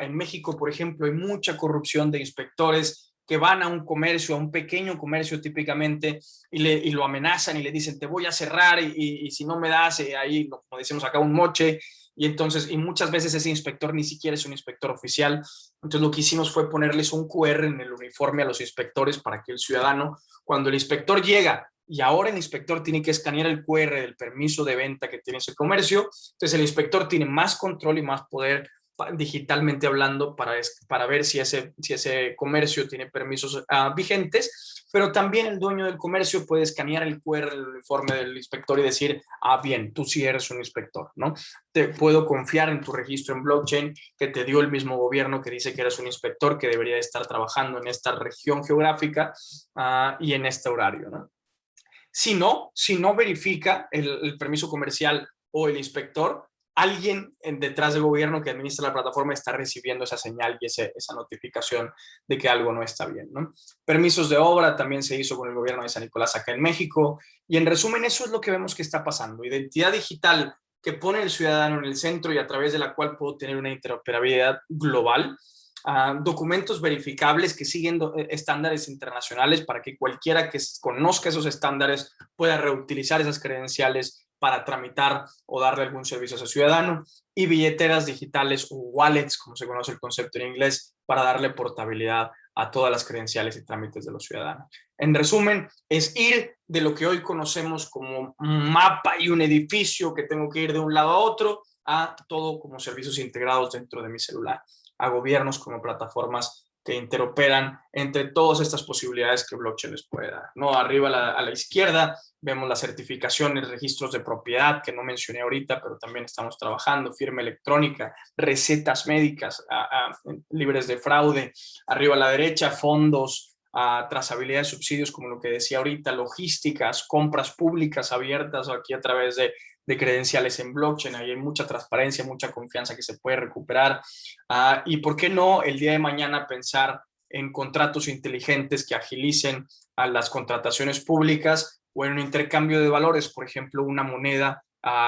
en México, por ejemplo, hay mucha corrupción de inspectores que van a un comercio, a un pequeño comercio típicamente, y lo amenazan y le dicen, te voy a cerrar y si no me das, ahí, como decimos acá, un moche. Y muchas veces ese inspector ni siquiera es un inspector oficial. Entonces lo que hicimos fue ponerles un QR en el uniforme a los inspectores para que el ciudadano, cuando el inspector llega y ahora el inspector tiene que escanear el QR del permiso de venta que tiene ese comercio, entonces el inspector tiene más control y más poder digitalmente hablando para ver si ese comercio tiene permisos vigentes, pero también el dueño del comercio puede escanear el QR del uniforme del inspector y decir, bien, tú sí eres un inspector, ¿no? Te puedo confiar en tu registro en blockchain que te dio el mismo gobierno que dice que eres un inspector que debería estar trabajando en esta región geográfica y en este horario, ¿no? Si no verifica el permiso comercial o el inspector, alguien detrás del gobierno que administra la plataforma está recibiendo esa señal y esa notificación de que algo no está bien, ¿no? Permisos de obra también se hizo con el gobierno de San Nicolás acá en México. Y en resumen, eso es lo que vemos que está pasando. Identidad digital que pone el ciudadano en el centro y a través de la cual puedo tener una interoperabilidad global. Documentos verificables que siguen estándares internacionales para que cualquiera que conozca esos estándares pueda reutilizar esas credenciales para tramitar o darle algún servicio a su ciudadano, y billeteras digitales o wallets, como se conoce el concepto en inglés, para darle portabilidad a todas las credenciales y trámites de los ciudadanos. En resumen, es ir de lo que hoy conocemos como un mapa y un edificio que tengo que ir de un lado a otro, a todo como servicios integrados dentro de mi celular, a gobiernos como plataformas que interoperan entre todas estas posibilidades que blockchain les puede dar, ¿no? Arriba a la izquierda vemos las certificaciones, registros de propiedad, que no mencioné ahorita, pero también estamos trabajando, firma electrónica, recetas médicas libres de fraude. Arriba a la derecha, fondos, trazabilidad de subsidios, como lo que decía ahorita, logísticas, compras públicas abiertas aquí a través de credenciales en blockchain. Ahí hay mucha transparencia, mucha confianza que se puede recuperar. Y por qué no el día de mañana pensar en contratos inteligentes que agilicen a las contrataciones públicas o en un intercambio de valores, por ejemplo, una moneda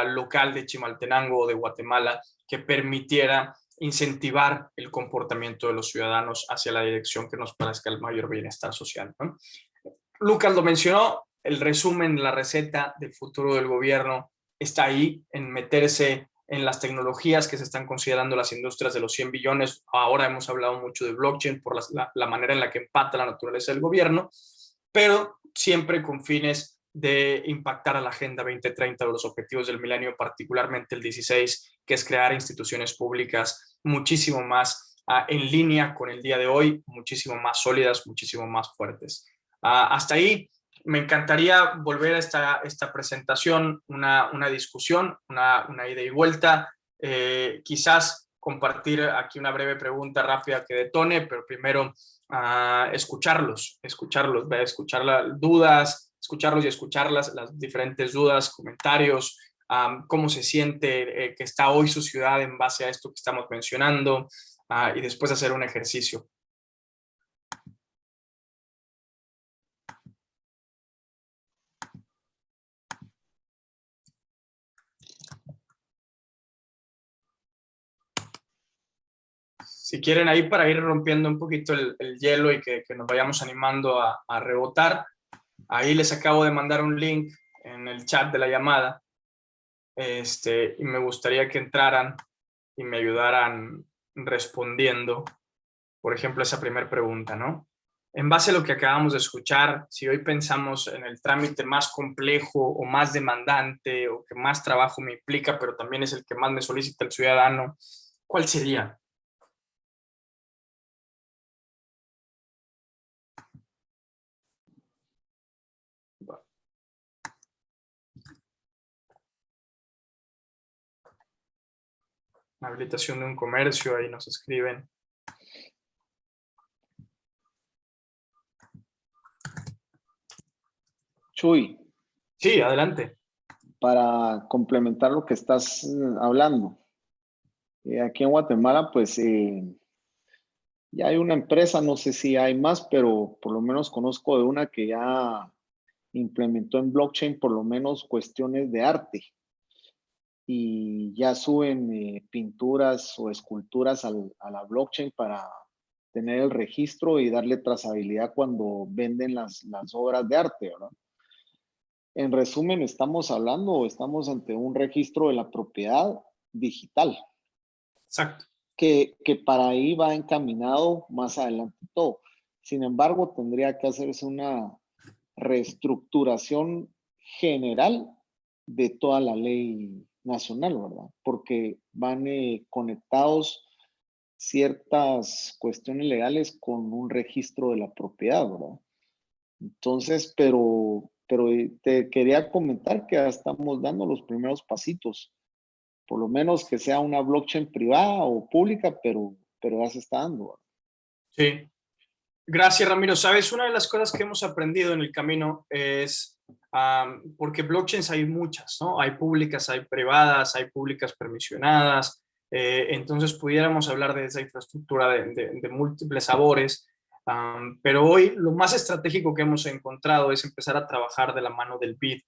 local de Chimaltenango o de Guatemala que permitiera incentivar el comportamiento de los ciudadanos hacia la dirección que nos parezca el mayor bienestar social, ¿no? Lucas lo mencionó, el resumen, la receta del futuro del gobierno está ahí, en meterse en las tecnologías que se están considerando las industrias de los 100 billones. Ahora hemos hablado mucho de blockchain por la manera en la que empata la naturaleza del gobierno, pero siempre con fines de impactar a la Agenda 2030 de los Objetivos del Milenio, particularmente el 16, que es crear instituciones públicas muchísimo más en línea con el día de hoy, muchísimo más sólidas, muchísimo más fuertes. Hasta ahí. Me encantaría volver a esta presentación, una discusión, una ida y vuelta. Quizás compartir aquí una breve pregunta rápida que detone, pero primero escucharlos, escuchar las dudas, escucharlos y escuchar las diferentes dudas, comentarios, cómo se siente que está hoy su ciudad en base a esto que estamos mencionando, y después hacer un ejercicio. Si quieren ahí para ir rompiendo un poquito el hielo y que nos vayamos animando a rebotar, ahí les acabo de mandar un link en el chat de la llamada, y me gustaría que entraran y me ayudaran respondiendo, por ejemplo, esa primera pregunta, ¿no? En base a lo que acabamos de escuchar, si hoy pensamos en el trámite más complejo o más demandante o que más trabajo me implica, pero también es el que más me solicita el ciudadano, ¿cuál sería? La habilitación de un comercio, ahí nos escriben. Chuy, Sí, adelante. para complementar lo que estás hablando, aquí en Guatemala, pues ya hay una empresa, no sé si hay más, pero por lo menos conozco de una que ya implementó en blockchain por lo menos cuestiones de arte y ya suben pinturas o esculturas a la blockchain para tener el registro y darle trazabilidad cuando venden las obras de arte, ¿verdad? En resumen, estamos hablando o estamos ante un registro de la propiedad digital. Exacto. Que para ahí va encaminado más adelante todo. Sin embargo, tendría que hacerse una reestructuración general de toda la ley nacional, ¿verdad? Porque van conectados ciertas cuestiones legales con un registro de la propiedad, ¿verdad? Entonces, pero te quería comentar que ya estamos dando los primeros pasitos, por lo menos que sea una blockchain privada o pública, pero ya se está dando, ¿verdad? Sí. Gracias, Ramiro. Sabes, una de las cosas que hemos aprendido en el camino es, porque blockchains hay muchas, ¿no? Hay públicas, hay privadas, hay públicas permisionadas, entonces pudiéramos hablar de esa infraestructura de múltiples sabores, pero hoy lo más estratégico que hemos encontrado es empezar a trabajar de la mano del BID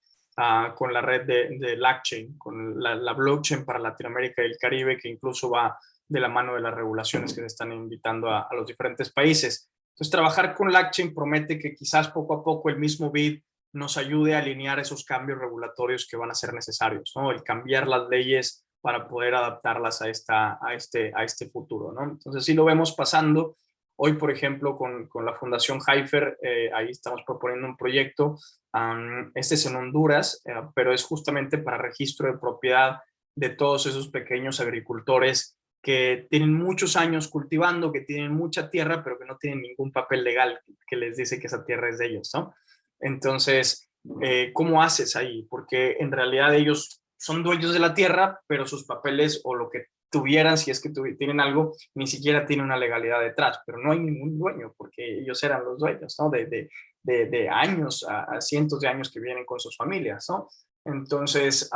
con la red de LACchain, con la blockchain para Latinoamérica y el Caribe, que incluso va de la mano de las regulaciones que se están invitando a los diferentes países. Entonces, trabajar con LACchain promete que quizás poco a poco el mismo BID nos ayude a alinear esos cambios regulatorios que van a ser necesarios, ¿no? El cambiar las leyes para poder adaptarlas a este futuro, ¿no? Entonces, sí lo vemos pasando. Hoy, por ejemplo, con la Fundación Hyfer, ahí estamos proponiendo un proyecto. Este es en Honduras, pero es justamente para registro de propiedad de todos esos pequeños agricultores que tienen muchos años cultivando, que tienen mucha tierra, pero que no tienen ningún papel legal que les dice que esa tierra es de ellos, ¿no? Entonces, ¿cómo haces ahí? Porque en realidad ellos son dueños de la tierra, pero sus papeles o lo que tuvieran, si es que tienen algo, ni siquiera tiene una legalidad detrás, pero no hay ningún dueño, porque ellos eran los dueños, ¿no? De años, a cientos de años que vienen con sus familias, ¿no? Entonces,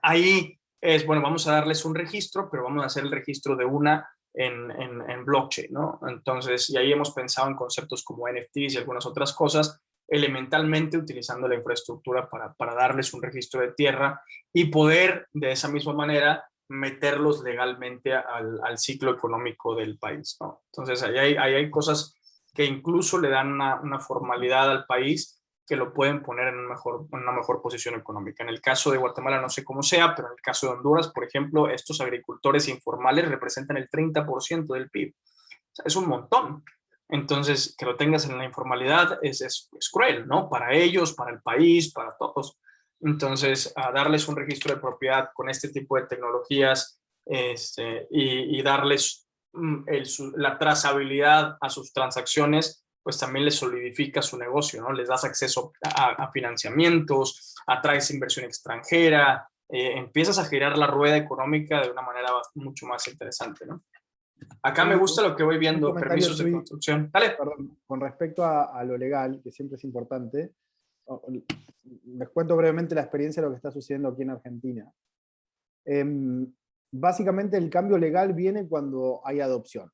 ahí es, bueno, vamos a darles un registro, pero vamos a hacer el registro de una en blockchain, ¿no? Entonces, y ahí hemos pensado en conceptos como NFTs y algunas otras cosas, elementalmente utilizando la infraestructura para darles un registro de tierra y poder de esa misma manera meterlos legalmente al ciclo económico del país, ¿no? Entonces, ahí hay cosas que incluso le dan una formalidad al país que lo pueden poner en una mejor posición económica. En el caso de Guatemala no sé cómo sea, pero en el caso de Honduras, por ejemplo, estos agricultores informales representan el 30% del PIB. O sea, es un montón. Entonces, que lo tengas en la informalidad es cruel, ¿no? Para ellos, para el país, para todos. Entonces, a darles un registro de propiedad con este tipo de tecnologías y darles la trazabilidad a sus transacciones, pues también les solidifica su negocio, ¿no? Les das acceso a financiamientos, atraes inversión extranjera, empiezas a girar la rueda económica de una manera mucho más interesante, ¿no? Acá me gusta lo que voy viendo, permisos de construcción. Dale. Perdón, con respecto a lo legal, que siempre es importante, les cuento brevemente la experiencia de lo que está sucediendo aquí en Argentina. Básicamente el cambio legal viene cuando hay adopción.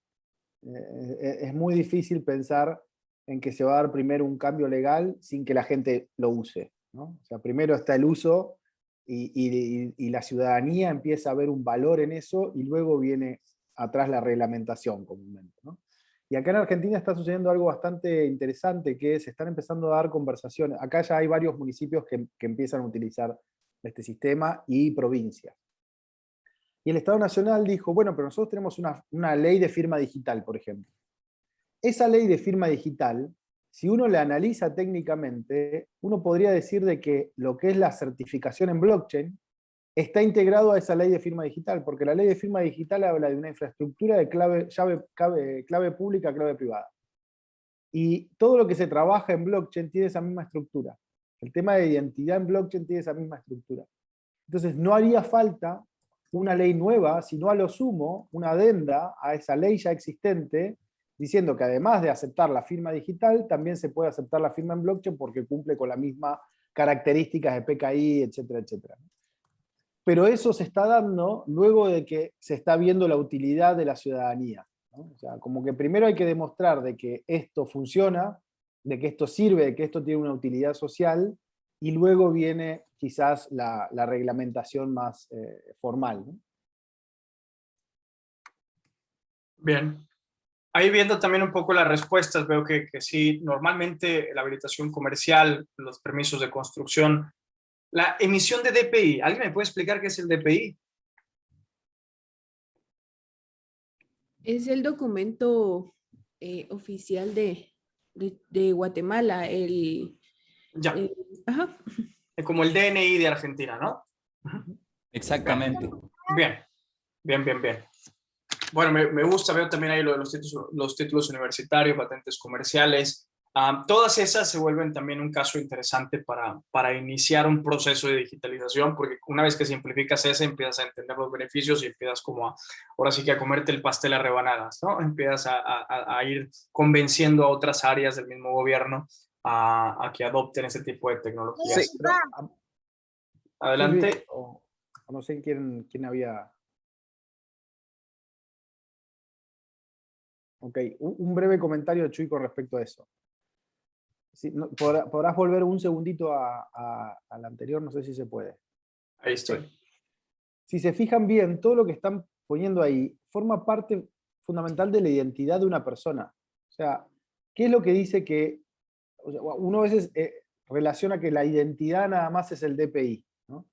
Es muy difícil pensar en que se va a dar primero un cambio legal sin que la gente lo use, ¿no? O sea, primero está el uso y la ciudadanía empieza a ver un valor en eso y luego viene atrás la reglamentación comúnmente, ¿no? Y acá en Argentina está sucediendo algo bastante interesante, que se están empezando a dar conversaciones. Acá ya hay varios municipios que empiezan a utilizar este sistema y provincias. Y el Estado Nacional dijo, bueno, pero nosotros tenemos una ley de firma digital, por ejemplo. Esa ley de firma digital, si uno la analiza técnicamente, uno podría decir de que lo que es la certificación en blockchain está integrado a esa ley de firma digital, porque la ley de firma digital habla de una infraestructura de clave pública, clave privada. Y todo lo que se trabaja en blockchain tiene esa misma estructura. El tema de identidad en blockchain tiene esa misma estructura. Entonces no haría falta una ley nueva, sino a lo sumo una adenda a esa ley ya existente, diciendo que además de aceptar la firma digital, también se puede aceptar la firma en blockchain porque cumple con las mismas características de PKI, etcétera, etcétera. Pero eso se está dando luego de que se está viendo la utilidad de la ciudadanía, ¿no? O sea, como que primero hay que demostrar de que esto funciona, de que esto sirve, de que esto tiene una utilidad social, y luego viene quizás la reglamentación más formal, ¿no? Bien. Ahí viendo también un poco las respuestas, veo que sí, normalmente la habilitación comercial, los permisos de construcción, la emisión de DPI. ¿Alguien me puede explicar qué es el DPI? Es el documento oficial de Guatemala, Ya, ajá. como el DNI de Argentina, ¿no? Exactamente. Bien, bien, bien, bien. Bueno, me gusta, veo también ahí lo de los títulos universitarios, patentes comerciales. Todas esas se vuelven también un caso interesante para iniciar un proceso de digitalización, porque una vez que simplificas ese, empiezas a entender los beneficios y empiezas como ahora sí que a comerte el pastel a rebanadas, ¿no? Empiezas a ir convenciendo a otras áreas del mismo gobierno a que adopten ese tipo de tecnologías. Sí. Pero, Adelante. sí, o no sé quién había... Ok, un breve comentario, Chuy, con respecto a eso. Sí, podrás volver un segundito al anterior, no sé si se puede. Ahí estoy. Si se fijan bien, todo lo que están poniendo ahí forma parte fundamental de la identidad de una persona. O sea, ¿qué es lo que dice que... O sea, uno a veces relaciona que la identidad nada más es el DPI, ¿no?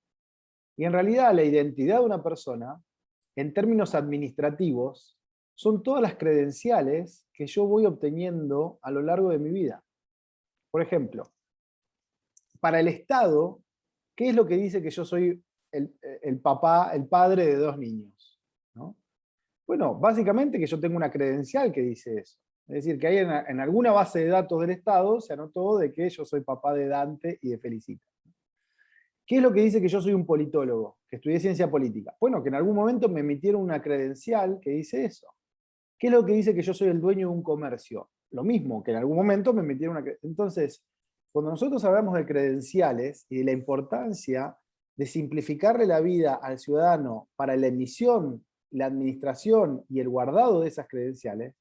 Y en realidad la identidad de una persona, en términos administrativos, son todas las credenciales que yo voy obteniendo a lo largo de mi vida. Por ejemplo, para el Estado, ¿qué es lo que dice que yo soy el padre de 2 niños? ¿No? Bueno, básicamente que yo tengo una credencial que dice eso. Es decir, que hay en alguna base de datos del Estado se anotó de que yo soy papá de Dante y de Felicita. ¿Qué es lo que dice que yo soy un politólogo, que estudié ciencia política? Bueno, que en algún momento me emitieron una credencial que dice eso. ¿Qué es lo que dice que yo soy el dueño de un comercio? Lo mismo, que en algún momento me emitieron una credencial. Entonces, cuando nosotros hablamos de credenciales y de la importancia de simplificarle la vida al ciudadano para la emisión, la administración y el guardado de esas credenciales,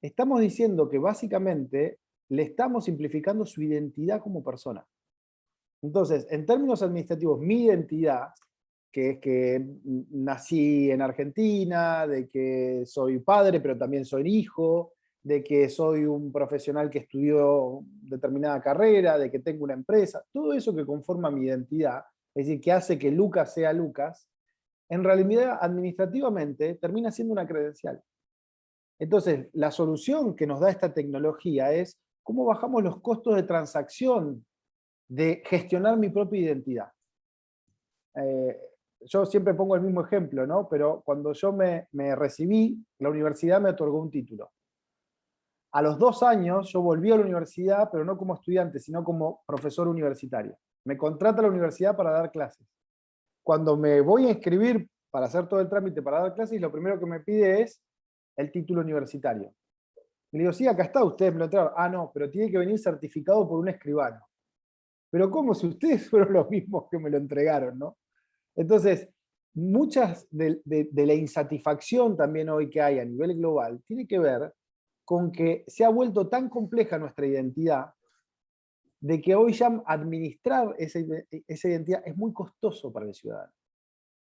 estamos diciendo que básicamente le estamos simplificando su identidad como persona. Entonces, en términos administrativos, mi identidad, que es que nací en Argentina, de que soy padre, pero también soy hijo, de que soy un profesional que estudió determinada carrera, de que tengo una empresa, todo eso que conforma mi identidad, es decir, que hace que Lucas sea Lucas, en realidad administrativamente termina siendo una credencial. Entonces, la solución que nos da esta tecnología es cómo bajamos los costos de transacción de gestionar mi propia identidad. Yo siempre pongo el mismo ejemplo, ¿no? Pero cuando yo me recibí, la universidad me otorgó un título. A los 2 años yo volví a la universidad, pero no como estudiante, sino como profesor universitario. Me contrata la universidad para dar clases. cuando me voy a inscribir para hacer todo el trámite para dar clases, lo primero que me pide es el título universitario. Y le digo, sí, acá está, ustedes me lo entregaron. Ah, no, pero tiene que venir certificado por un escribano. Pero ¿cómo? Si ustedes fueron los mismos que me lo entregaron, ¿no? Entonces, muchas de la insatisfacción también hoy que hay a nivel global tiene que ver con que se ha vuelto tan compleja nuestra identidad de que hoy ya administrar esa identidad es muy costoso para el ciudadano.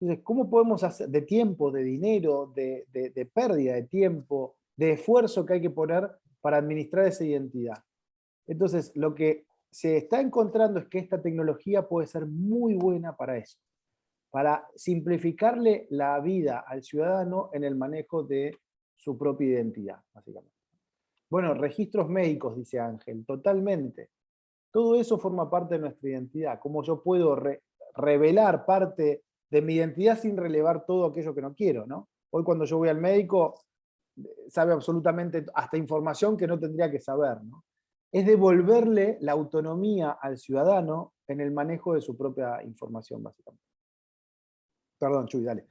Entonces, ¿cómo podemos hacer de tiempo, de dinero, de pérdida de tiempo, de esfuerzo que hay que poner para administrar esa identidad? Entonces, lo que se está encontrando es que esta tecnología puede ser muy buena para eso, para simplificarle la vida al ciudadano en el manejo de su propia identidad, básicamente. Bueno, registros médicos, dice Ángel, totalmente. Todo eso forma parte de nuestra identidad. Cómo yo puedo revelar parte de mi identidad sin relevar todo aquello que no quiero, ¿no? Hoy cuando yo voy al médico, sabe absolutamente hasta información que no tendría que saber, ¿no? Es devolverle la autonomía al ciudadano en el manejo de su propia información, básicamente. Perdón, Chuy, dale.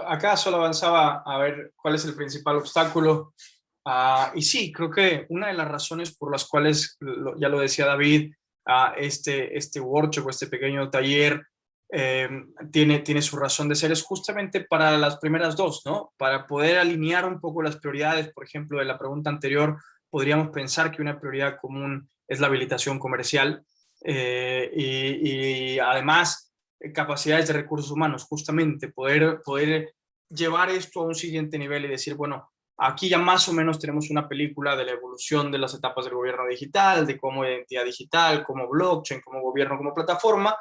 Acá solo avanzaba a ver cuál es el principal obstáculo. Y sí, creo que una de las razones por las cuales, ya lo decía David, este workshop, este pequeño taller, tiene su razón de ser, es justamente para las primeras dos, ¿no? Para poder alinear un poco las prioridades. Por ejemplo, de la pregunta anterior, podríamos pensar que una prioridad común es la habilitación comercial y además capacidades de recursos humanos, justamente poder llevar esto a un siguiente nivel y decir, bueno, aquí ya más o menos tenemos una película de la evolución de las etapas del gobierno digital, de cómo identidad digital, como blockchain, como gobierno, como plataforma,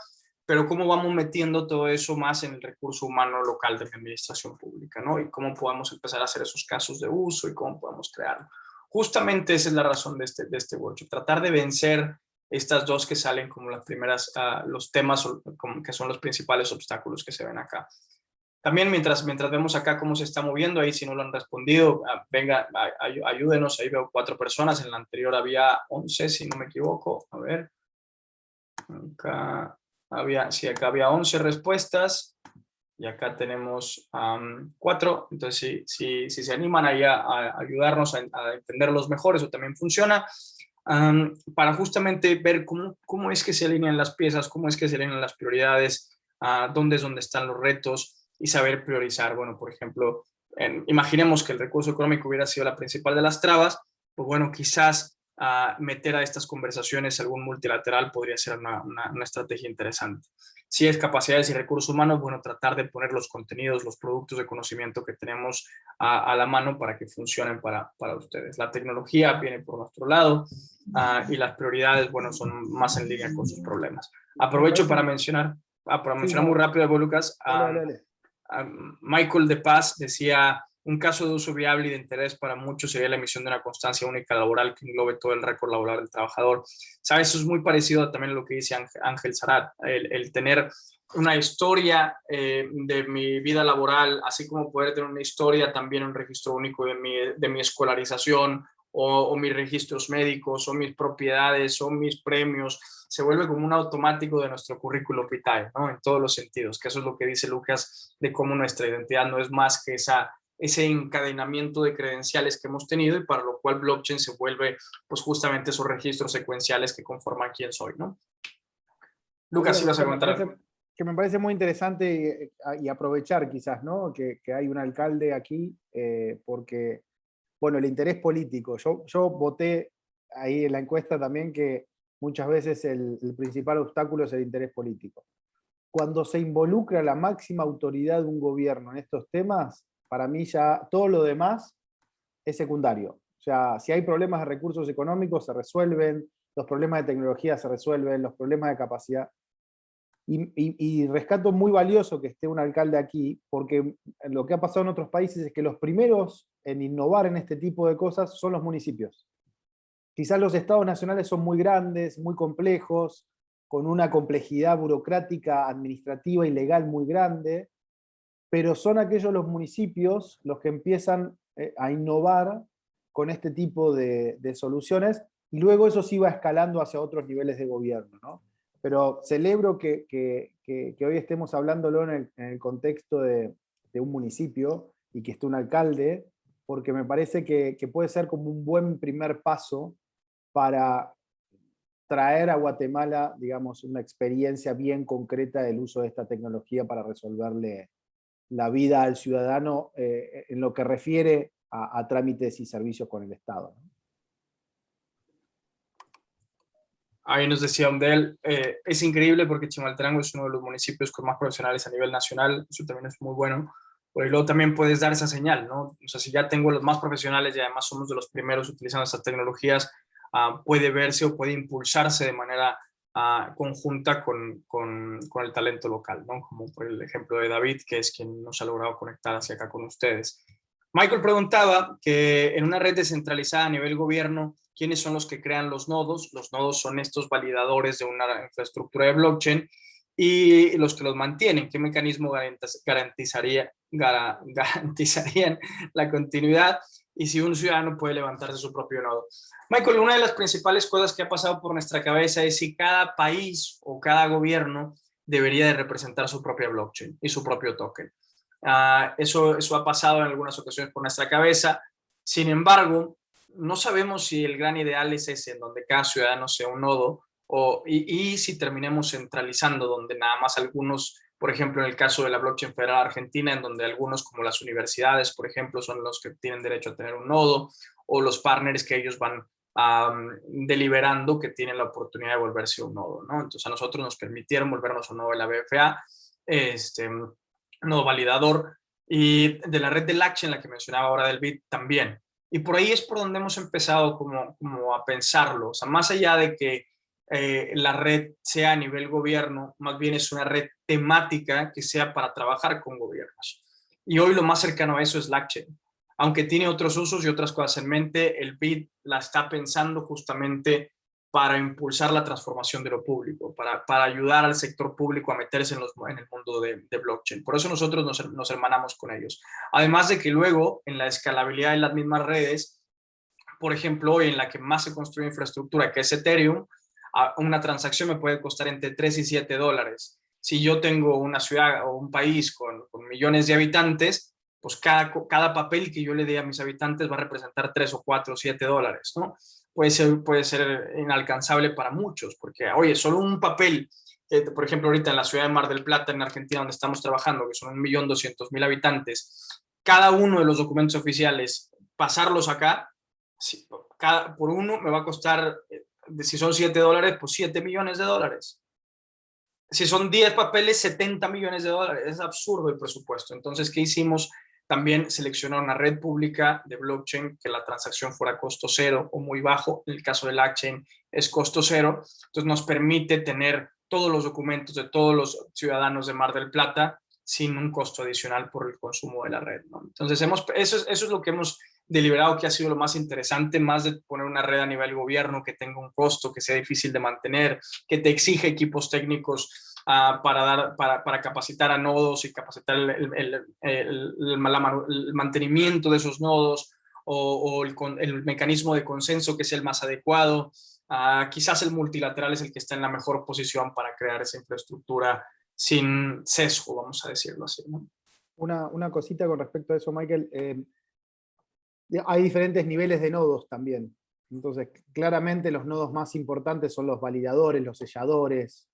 pero cómo vamos metiendo todo eso más en el recurso humano local de la administración pública, ¿no? Y cómo podemos empezar a hacer esos casos de uso y cómo podemos crearlo. Justamente esa es la razón de este workshop, tratar de vencer estas dos que salen como las primeras, los temas que son los principales obstáculos que se ven acá. También mientras vemos acá cómo se está moviendo, ahí si no lo han respondido, venga, ayúdenos, ahí veo 4 personas, en la anterior había 11, si no me equivoco, a ver, acá acá había 11 respuestas, y acá tenemos 4, entonces si se animan ahí a ayudarnos a entenderlos mejor, eso también funciona, para justamente ver cómo es que se alinean las piezas, cómo es que se alinean las prioridades, dónde es donde están los retos, y saber priorizar. Bueno, por ejemplo, imaginemos que el recurso económico hubiera sido la principal de las trabas, pues bueno, quizás meter a estas conversaciones algún multilateral podría ser una estrategia interesante. Si es capacidades y recursos humanos, bueno, tratar de poner los contenidos, los productos de conocimiento que tenemos a la mano para que funcionen para ustedes. La tecnología viene por nuestro lado y las prioridades, bueno, son más en línea con sus problemas. Aprovecho para mencionar muy rápido, Lucas, Dale. Michael de Paz decía, un caso de uso viable y de interés para muchos sería la emisión de una constancia única laboral que englobe todo el récord laboral del trabajador. ¿Sabes? Eso es muy parecido también a lo que dice Ángel Sarat, el tener una historia de mi vida laboral, así como poder tener una historia, también un registro único de mi escolarización o mis registros médicos o mis propiedades o mis premios. Se vuelve como un automático de nuestro currículo vitae, ¿no? En todos los sentidos, que eso es lo que dice Lucas de cómo nuestra identidad no es más que ese encadenamiento de credenciales que hemos tenido y para lo cual blockchain se vuelve pues justamente esos registros secuenciales que conforman quién soy, ¿no? Lucas, ¿sí vas a comentar? Que me parece muy interesante y aprovechar quizás, ¿no? Que hay un alcalde aquí porque, bueno, el interés político. Yo voté ahí en la encuesta también que muchas veces el principal obstáculo es el interés político. Cuando se involucra la máxima autoridad de un gobierno en estos temas, para mí ya todo lo demás es secundario. O sea, si hay problemas de recursos económicos, se resuelven, los problemas de tecnología se resuelven, los problemas de capacidad. Y rescato muy valioso que esté un alcalde aquí, porque lo que ha pasado en otros países es que los primeros en innovar en este tipo de cosas son los municipios. Quizás los estados nacionales son muy grandes, muy complejos, con una complejidad burocrática, administrativa y legal muy grande, pero son aquellos los municipios los que empiezan a innovar con este tipo de soluciones, y luego eso sí va escalando hacia otros niveles de gobierno, ¿no? Pero celebro que hoy estemos hablándolo en el contexto de un municipio y que esté un alcalde, porque me parece que puede ser como un buen primer paso para traer a Guatemala, digamos, una experiencia bien concreta del uso de esta tecnología para resolverle la vida al ciudadano en lo que refiere a trámites y servicios con el Estado, ¿no? Ahí nos decía Omdel, es increíble porque Chimaltenango es uno de los municipios con más profesionales a nivel nacional, eso también es muy bueno, pero luego también puedes dar esa señal, ¿no? O sea, si ya tengo los más profesionales y además somos de los primeros utilizando estas tecnologías, puede verse o puede impulsarse de manera conjunta con el talento local, ¿no? Como por el ejemplo de David, que es quien nos ha logrado conectar hacia acá con ustedes. Michael preguntaba que en una red descentralizada a nivel gobierno, ¿quiénes son los que crean los nodos? Los nodos son estos validadores de una infraestructura de blockchain y los que los mantienen. ¿Qué mecanismo garantizarían la continuidad? Y si un ciudadano puede levantarse su propio nodo. Michael, una de las principales cosas que ha pasado por nuestra cabeza es si cada país o cada gobierno debería de representar su propia blockchain y su propio token. Eso ha pasado en algunas ocasiones por nuestra cabeza. Sin embargo, no sabemos si el gran ideal es ese, en donde cada ciudadano sea un nodo, y si terminemos centralizando, donde nada más algunos, por ejemplo, en el caso de la blockchain federal argentina, en donde algunos, como las universidades, por ejemplo, son los que tienen derecho a tener un nodo, o los partners que ellos van deliberando que tienen la oportunidad de volverse un nodo, ¿no? Entonces a nosotros nos permitieron volvernos un nodo de la BFA, nodo validador, y de la red de Lachen, la que mencionaba ahora del BIT también. Y por ahí es por donde hemos empezado como a pensarlo. O sea, más allá de que la red sea a nivel gobierno, más bien es una red temática que sea para trabajar con gobiernos. Y hoy lo más cercano a eso es Lachen. Aunque tiene otros usos y otras cosas en mente, el BIT la está pensando justamente para impulsar la transformación de lo público, para ayudar al sector público a meterse en el mundo de blockchain. Por eso nosotros nos hermanamos con ellos. Además de que luego, en la escalabilidad de las mismas redes, por ejemplo, hoy en la que más se construye infraestructura, que es Ethereum, una transacción me puede costar entre 3 y 7 dólares. Si yo tengo una ciudad o un país con millones de habitantes, pues cada papel que yo le dé a mis habitantes va a representar 3 o 4 o 7 dólares, ¿no? Puede ser inalcanzable para muchos, porque, oye, solo un papel, por ejemplo, ahorita en la ciudad de Mar del Plata, en Argentina, donde estamos trabajando, que son 1.200.000 habitantes, cada uno de los documentos oficiales, pasarlos acá, por uno me va a costar, si son 7 dólares, pues 7 millones de dólares. Si son 10 papeles, 70 millones de dólares. Es absurdo el presupuesto. Entonces, ¿qué hicimos? También seleccionar una red pública de blockchain que la transacción fuera costo cero o muy bajo. En el caso del Lachen es costo cero. Entonces nos permite tener todos los documentos de todos los ciudadanos de Mar del Plata sin un costo adicional por el consumo de la red, ¿no? Entonces eso es lo que hemos deliberado que ha sido lo más interesante, más de poner una red a nivel gobierno que tenga un costo, que sea difícil de mantener, que te exige equipos técnicos para capacitar a nodos y capacitar el mantenimiento de esos nodos, o el mecanismo de consenso que es el más adecuado. Quizás el multilateral es el que está en la mejor posición para crear esa infraestructura sin sesgo, vamos a decirlo así, ¿no? Una cosita con respecto a eso, Michael. Hay diferentes niveles de nodos también. Entonces, claramente los nodos más importantes son los validadores, los selladores.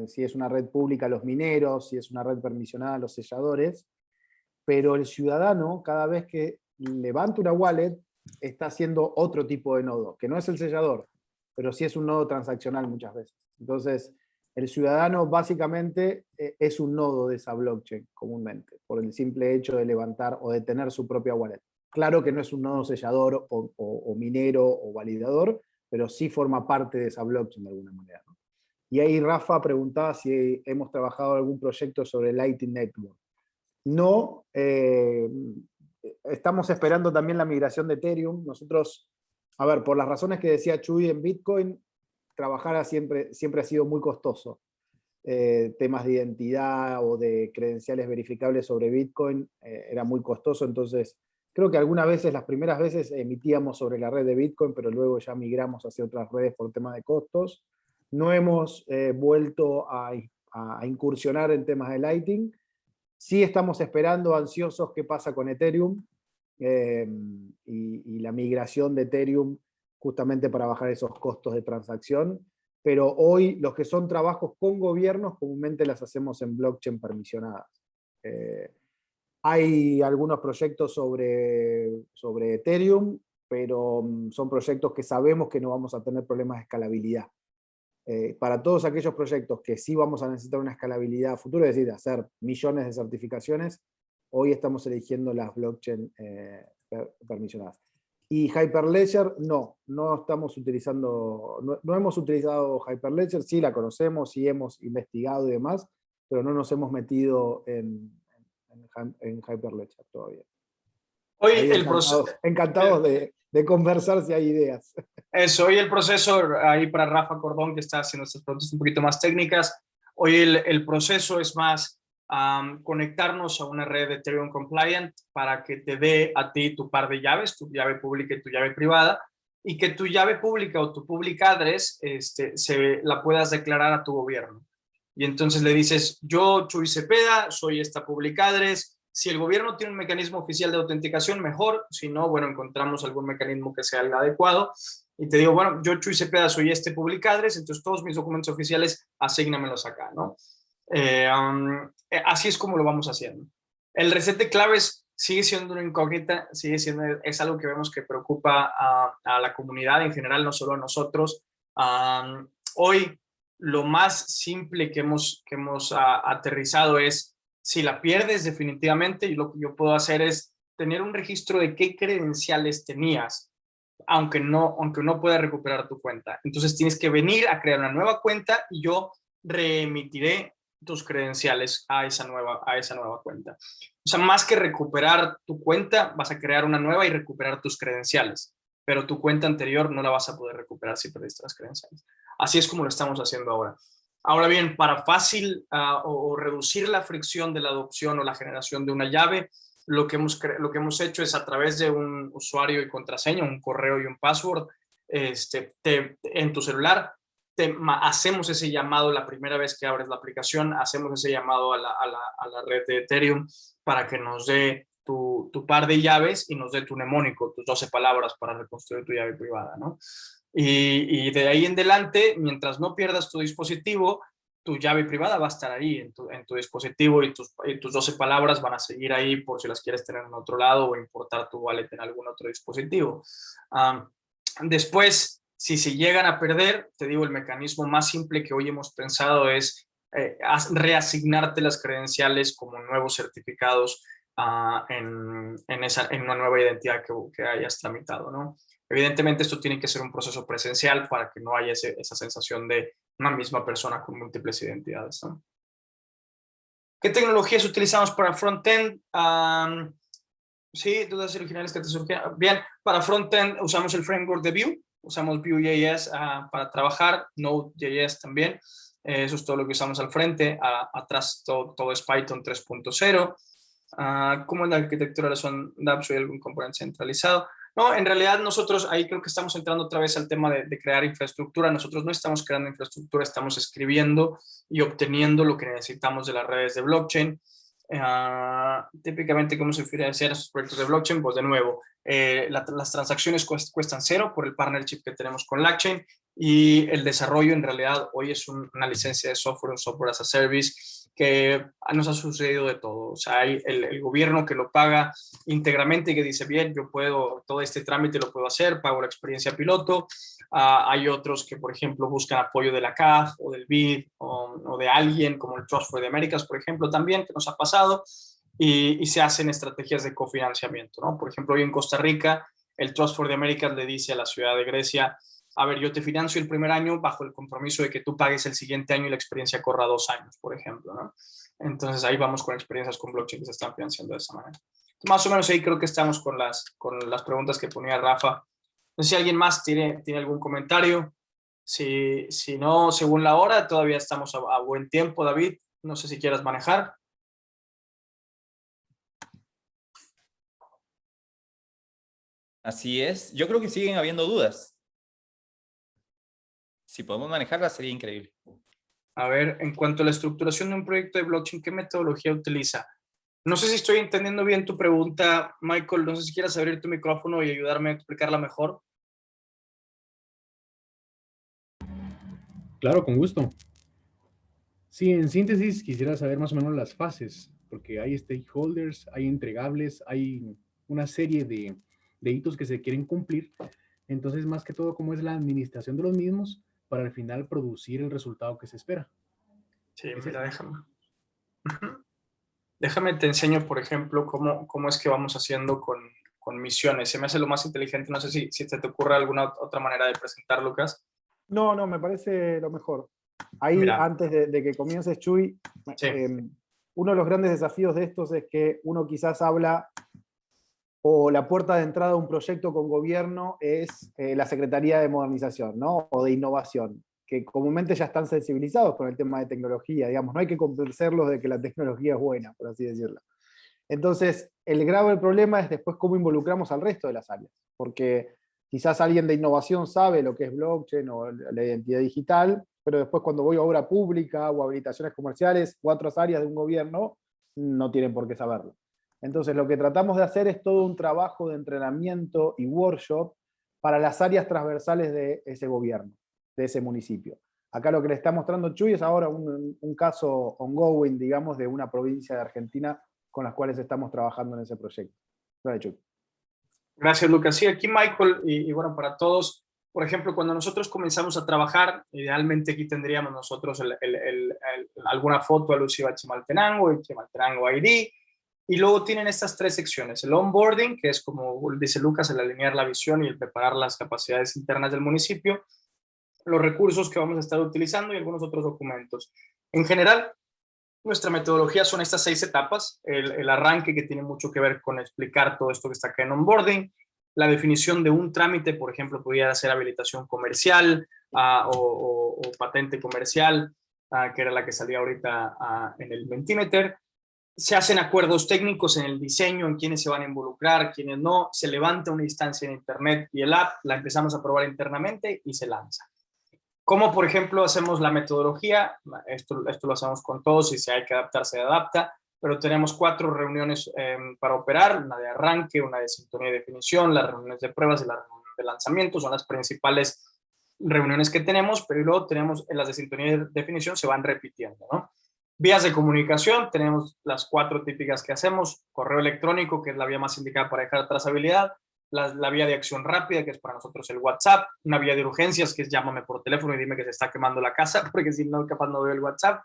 Si es una red pública, los mineros. Si es una red permisionada, los selladores. Pero el ciudadano, cada vez que levanta una wallet, está haciendo otro tipo de nodo, que no es el sellador, pero sí es un nodo transaccional muchas veces. Entonces, el ciudadano básicamente es un nodo de esa blockchain comúnmente, por el simple hecho de levantar o de tener su propia wallet. Claro que no es un nodo sellador o minero o validador, pero sí forma parte de esa blockchain de alguna manera, ¿no? Y ahí Rafa preguntaba si hemos trabajado algún proyecto sobre Lightning Network. No, estamos esperando también la migración de Ethereum. Nosotros, a ver, por las razones que decía Chuy, en Bitcoin, trabajar siempre ha sido muy costoso. Temas de identidad o de credenciales verificables sobre Bitcoin era muy costoso, entonces creo que algunas veces, las primeras veces emitíamos sobre la red de Bitcoin, pero luego ya migramos hacia otras redes por tema de costos. No hemos vuelto a incursionar en temas de Lightning. Sí estamos esperando, ansiosos, qué pasa con Ethereum y la migración de Ethereum justamente para bajar esos costos de transacción. Pero hoy los que son trabajos con gobiernos comúnmente las hacemos en blockchain permisionadas. Hay algunos proyectos sobre Ethereum, pero son proyectos que sabemos que no vamos a tener problemas de escalabilidad. Para todos aquellos proyectos que sí vamos a necesitar una escalabilidad futura, es decir, hacer millones de certificaciones, hoy estamos eligiendo las blockchain permisionadas. Y Hyperledger, no estamos utilizando, no hemos utilizado Hyperledger, sí la conocemos, sí hemos investigado y demás, pero no nos hemos metido en Hyperledger todavía. Hoy Ahí el proceso... encantados de conversar si hay ideas. Eso, hoy el proceso, ahí para Rafa Cordón, que está haciendo estas preguntas un poquito más técnicas, hoy el proceso es más conectarnos a una red de Ethereum Compliant para que te dé a ti tu par de llaves, tu llave pública y tu llave privada, y que tu llave pública o tu public address la puedas declarar a tu gobierno. Y entonces le dices, yo, Chuy Cepeda, soy esta public address. Si el gobierno tiene un mecanismo oficial de autenticación, mejor. Si no, bueno, encontramos algún mecanismo que sea el adecuado. Y te digo, bueno, yo, Chuy Cepeda, soy este public address, entonces todos mis documentos oficiales, asígnamelos acá, ¿no? Así es como lo vamos haciendo. El reset de claves sigue siendo una incógnita, es algo que vemos que preocupa a la comunidad en general, no solo a nosotros. Hoy, lo más simple que hemos aterrizado es, si la pierdes definitivamente, y lo que yo puedo hacer es tener un registro de qué credenciales tenías, aunque no puedas recuperar tu cuenta. Entonces tienes que venir a crear una nueva cuenta y yo reemitiré tus credenciales a esa nueva cuenta. O sea, más que recuperar tu cuenta, vas a crear una nueva y recuperar tus credenciales, pero tu cuenta anterior no la vas a poder recuperar si perdiste las credenciales. Así es como lo estamos haciendo ahora. Ahora bien, para o reducir la fricción de la adopción o la generación de una llave, lo que hemos hecho es, a través de un usuario y contraseña, un correo y un password, en tu celular, hacemos ese llamado la primera vez que abres la aplicación, hacemos ese llamado a la red de Ethereum para que nos dé tu par de llaves y nos dé tu mnemónico, tus 12 palabras para reconstruir tu llave privada, ¿no? Y de ahí en adelante, mientras no pierdas tu dispositivo, tu llave privada va a estar ahí en tu dispositivo, y tus 12 palabras van a seguir ahí por si las quieres tener en otro lado o importar tu wallet en algún otro dispositivo. Después, si se llegan a perder, te digo, el mecanismo más simple que hoy hemos pensado es reasignarte las credenciales como nuevos certificados en una nueva identidad que hayas tramitado, ¿no? Evidentemente esto tiene que ser un proceso presencial para que no haya esa sensación de una misma persona con múltiples identidades, ¿no? ¿Qué tecnologías utilizamos para frontend? Sí, dudas originales que te surgieron. Bien, para frontend usamos el framework de Vue, usamos Vue.js para trabajar, Node.js también. Eso es todo lo que usamos al frente. Atrás todo es Python 3.0. ¿Cómo en la arquitectura de son dApps hay algún componente centralizado? No, en realidad nosotros ahí creo que estamos entrando otra vez al tema de crear infraestructura. Nosotros no estamos creando infraestructura, estamos escribiendo y obteniendo lo que necesitamos de las redes de blockchain. Típicamente, ¿cómo se financian esos proyectos de blockchain? Pues de nuevo, las transacciones cuestan cero por el partnership que tenemos con LACChain, y el desarrollo en realidad hoy es una licencia de software, un software as a service, que nos ha sucedido de todo. O sea, hay el gobierno que lo paga íntegramente y que dice, bien, yo puedo, todo este trámite lo puedo hacer, pago la experiencia piloto. Hay otros que, por ejemplo, buscan apoyo de la CAF o del BID o de alguien como el Trust for the Americas, por ejemplo, también, que nos ha pasado, y se hacen estrategias de cofinanciamiento, ¿no? Por ejemplo, hoy en Costa Rica, el Trust for the Americas le dice a la ciudad de Grecia, a ver, yo te financio el primer año bajo el compromiso de que tú pagues el siguiente año y la experiencia corra 2 años, por ejemplo, ¿no? Entonces ahí vamos con experiencias con blockchain que se están financiando de esa manera. Más o menos ahí creo que estamos con las preguntas que ponía Rafa. No sé si alguien más tiene algún comentario. Si no, según la hora, todavía estamos a buen tiempo, David. No sé si quieras manejar. Así es. Yo creo que siguen habiendo dudas. si podemos manejarla sería increíble. A ver, en cuanto a la estructuración de un proyecto de blockchain, ¿qué metodología utiliza? No sé si estoy entendiendo bien tu pregunta, Michael. No sé si quieras abrir tu micrófono y ayudarme a explicarla mejor. Claro, con gusto. Sí, en síntesis quisiera saber más o menos las fases, porque hay stakeholders, hay entregables, hay una serie de hitos que se quieren cumplir. Entonces, más que todo, ¿cómo es la administración de los mismos para al final producir el resultado que se espera? Sí, ¿Es mira, eso? déjame. Ujú. Déjame te enseño, por ejemplo, cómo es que vamos haciendo con misiones. Se me hace lo más inteligente. No sé si se te ocurre alguna otra manera de presentar, Lucas. No, no, me parece lo mejor. Ahí, Mira, antes de que comiences, Chuy, sí, uno de los grandes desafíos de estos es que uno quizás habla o la puerta de entrada a un proyecto con gobierno es la Secretaría de Modernización, ¿no? O de Innovación, que comúnmente ya están sensibilizados con el tema de tecnología, digamos, no hay que convencerlos de que la tecnología es buena, por así decirlo. Entonces, el grave problema es después cómo involucramos al resto de las áreas, porque quizás alguien de innovación sabe lo que es blockchain o la identidad digital, pero después cuando voy a obra pública o habilitaciones comerciales o a otras áreas de un gobierno, no tienen por qué saberlo. Entonces, lo que tratamos de hacer es todo un trabajo de entrenamiento y workshop para las áreas transversales de ese gobierno, de ese municipio. Acá lo que le está mostrando Chuy es ahora un caso ongoing, digamos, de una provincia de Argentina con las cuales estamos trabajando en ese proyecto. Dale, Chuy. gracias, Lucas. Sí, aquí Michael, y bueno, para todos, por ejemplo, cuando nosotros comenzamos a trabajar, idealmente aquí tendríamos nosotros alguna foto alusiva a Chimaltenango y Chimaltenango ID, y luego tienen estas tres secciones: el onboarding, que es como dice Lucas, el alinear la visión y el preparar las capacidades internas del municipio, los recursos que vamos a estar utilizando y algunos otros documentos. En general, nuestra metodología son estas 6 etapas: el arranque, que tiene mucho que ver con explicar todo esto que está acá en onboarding; la definición de un trámite, por ejemplo, pudiera ser habilitación comercial o patente comercial, que era la que salía ahorita en el Mentimeter. Se hacen acuerdos técnicos en el diseño, en quiénes se van a involucrar, quiénes no. Se levanta una instancia en internet y el app la empezamos a probar internamente y se lanza. ¿Cómo, por ejemplo, hacemos la metodología? Esto lo hacemos con todos y si hay que adaptar, se adapta, pero tenemos 4 reuniones para operar: una de arranque, una de sintonía y definición, las reuniones de pruebas y la reunión de lanzamiento. Son las principales reuniones que tenemos, pero luego tenemos las de sintonía y definición, se van repitiendo, ¿no? Vías de comunicación, tenemos las 4 típicas que hacemos: correo electrónico, que es la vía más indicada para dejar trazabilidad; la vía de acción rápida, que es para nosotros el WhatsApp; una vía de urgencias, que es llámame por teléfono y dime que se está quemando la casa, porque si no, capaz no veo el WhatsApp;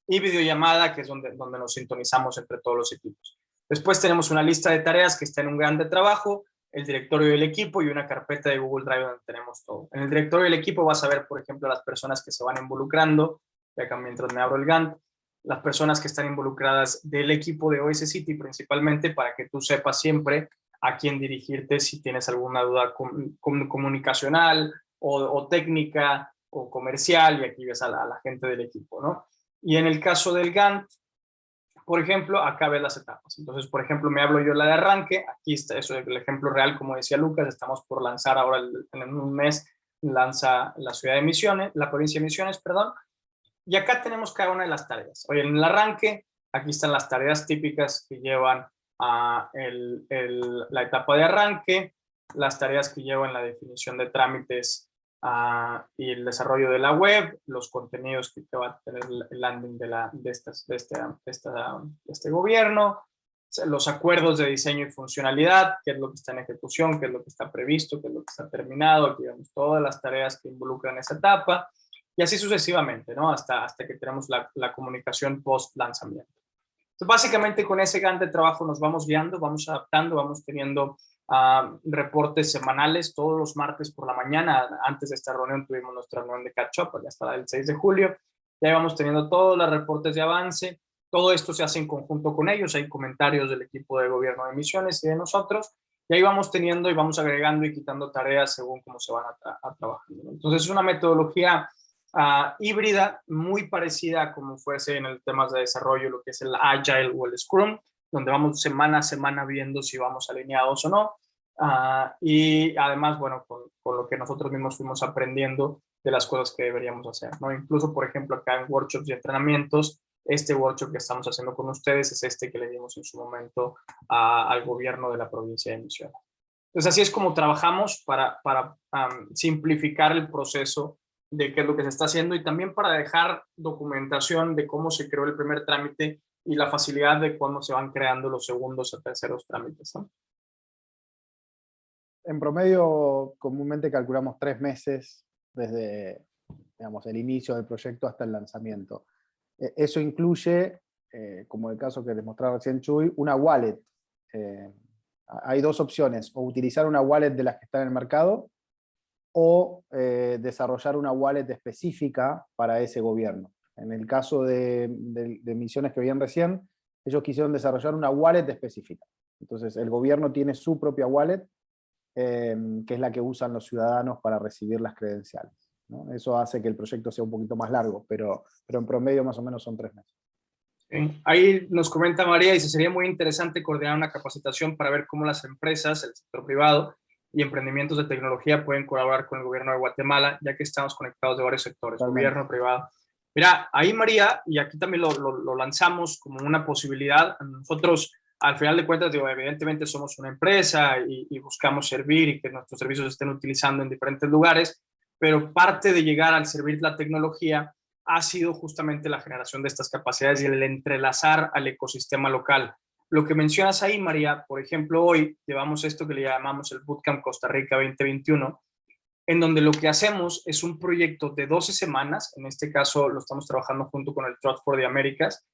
y videollamada, que es donde nos sintonizamos entre todos los equipos. Después tenemos una lista de tareas que está en un gran de trabajo, el directorio del equipo y una carpeta de Google Drive donde tenemos todo. En el directorio del equipo vas a ver, por ejemplo, las personas que se van involucrando, y acá mientras me abro el Gantt, las personas que están involucradas del equipo de OS City principalmente, para que tú sepas siempre a quién dirigirte si tienes alguna duda comunicacional o técnica o comercial, y aquí ves a la gente del equipo, ¿no? Y en el caso del Gantt, por ejemplo, acá ves las etapas. Entonces, por ejemplo, me hablo yo la de arranque. Aquí está eso, el ejemplo real, como decía Lucas. Estamos por lanzar ahora, en un mes, lanza la ciudad de Misiones, la provincia de Misiones, perdón. Y acá tenemos cada una de las tareas. Oye, en el arranque, aquí están las tareas típicas que llevan a la etapa de arranque, las tareas que llevan la definición de trámites y el desarrollo de la web, los contenidos que va a tener el landing de este gobierno, los acuerdos de diseño y funcionalidad, qué es lo que está en ejecución, qué es lo que está previsto, qué es lo que está terminado. Aquí vemos todas las tareas que involucran esa etapa. Y así sucesivamente, ¿no? Hasta que tenemos la comunicación post-lanzamiento. Entonces, básicamente con ese gran de trabajo nos vamos guiando, vamos adaptando, vamos teniendo reportes semanales todos los martes por la mañana. Antes de esta reunión tuvimos nuestra reunión de catch-up, ya hasta el 6 de julio. Ya vamos teniendo todos los reportes de avance. Todo esto se hace en conjunto con ellos. Hay comentarios del equipo de gobierno de Misiones y de nosotros. Y ahí vamos teniendo y vamos agregando y quitando tareas según cómo se van a trabajando. Entonces, es una metodología híbrida, muy parecida a como fuese en el temas de desarrollo, lo que es el Agile o el Scrum, donde vamos semana a semana viendo si vamos alineados o no. Y además, bueno, con lo que nosotros mismos fuimos aprendiendo de las cosas que deberíamos hacer, ¿no? Incluso, por ejemplo, acá en workshops y entrenamientos, este workshop que estamos haciendo con ustedes es este que le dimos en su momento al gobierno de la provincia de Misiones. Entonces, así es como trabajamos para simplificar el proceso de qué es lo que se está haciendo y también para dejar documentación de cómo se creó el primer trámite y la facilidad de cuándo se van creando los segundos y terceros trámites, ¿no? En promedio, comúnmente calculamos 3 meses desde, digamos, el inicio del proyecto hasta el lanzamiento. Eso incluye, como el caso que les mostraba recién Chuy, una wallet. Hay 2 opciones, o utilizar una wallet de las que están en el mercado, o desarrollar una wallet específica para ese gobierno. En el caso de Misiones que veían recién, ellos quisieron desarrollar una wallet específica. Entonces el gobierno tiene su propia wallet, que es la que usan los ciudadanos para recibir las credenciales, ¿no? Eso hace que el proyecto sea un poquito más largo, pero en promedio más o menos son 3 meses. Ahí nos comenta María, dice, sería muy interesante coordinar una capacitación para ver cómo las empresas, el sector privado y emprendimientos de tecnología pueden colaborar con el gobierno de Guatemala, ya que estamos conectados de varios sectores, Totalmente. gobierno, privado. Mira, ahí María, y aquí también lo lanzamos como una posibilidad, nosotros al final de cuentas, digo, evidentemente somos una empresa y buscamos servir y que nuestros servicios se estén utilizando en diferentes lugares, pero parte de llegar al servir la tecnología ha sido justamente la generación de estas capacidades y el entrelazar al ecosistema local. Lo que mencionas ahí, María, por ejemplo, hoy llevamos esto que le llamamos el Bootcamp Costa Rica 2021, en donde lo que hacemos es un proyecto de 12 semanas, en este caso lo estamos trabajando junto con el Trust for the Americas,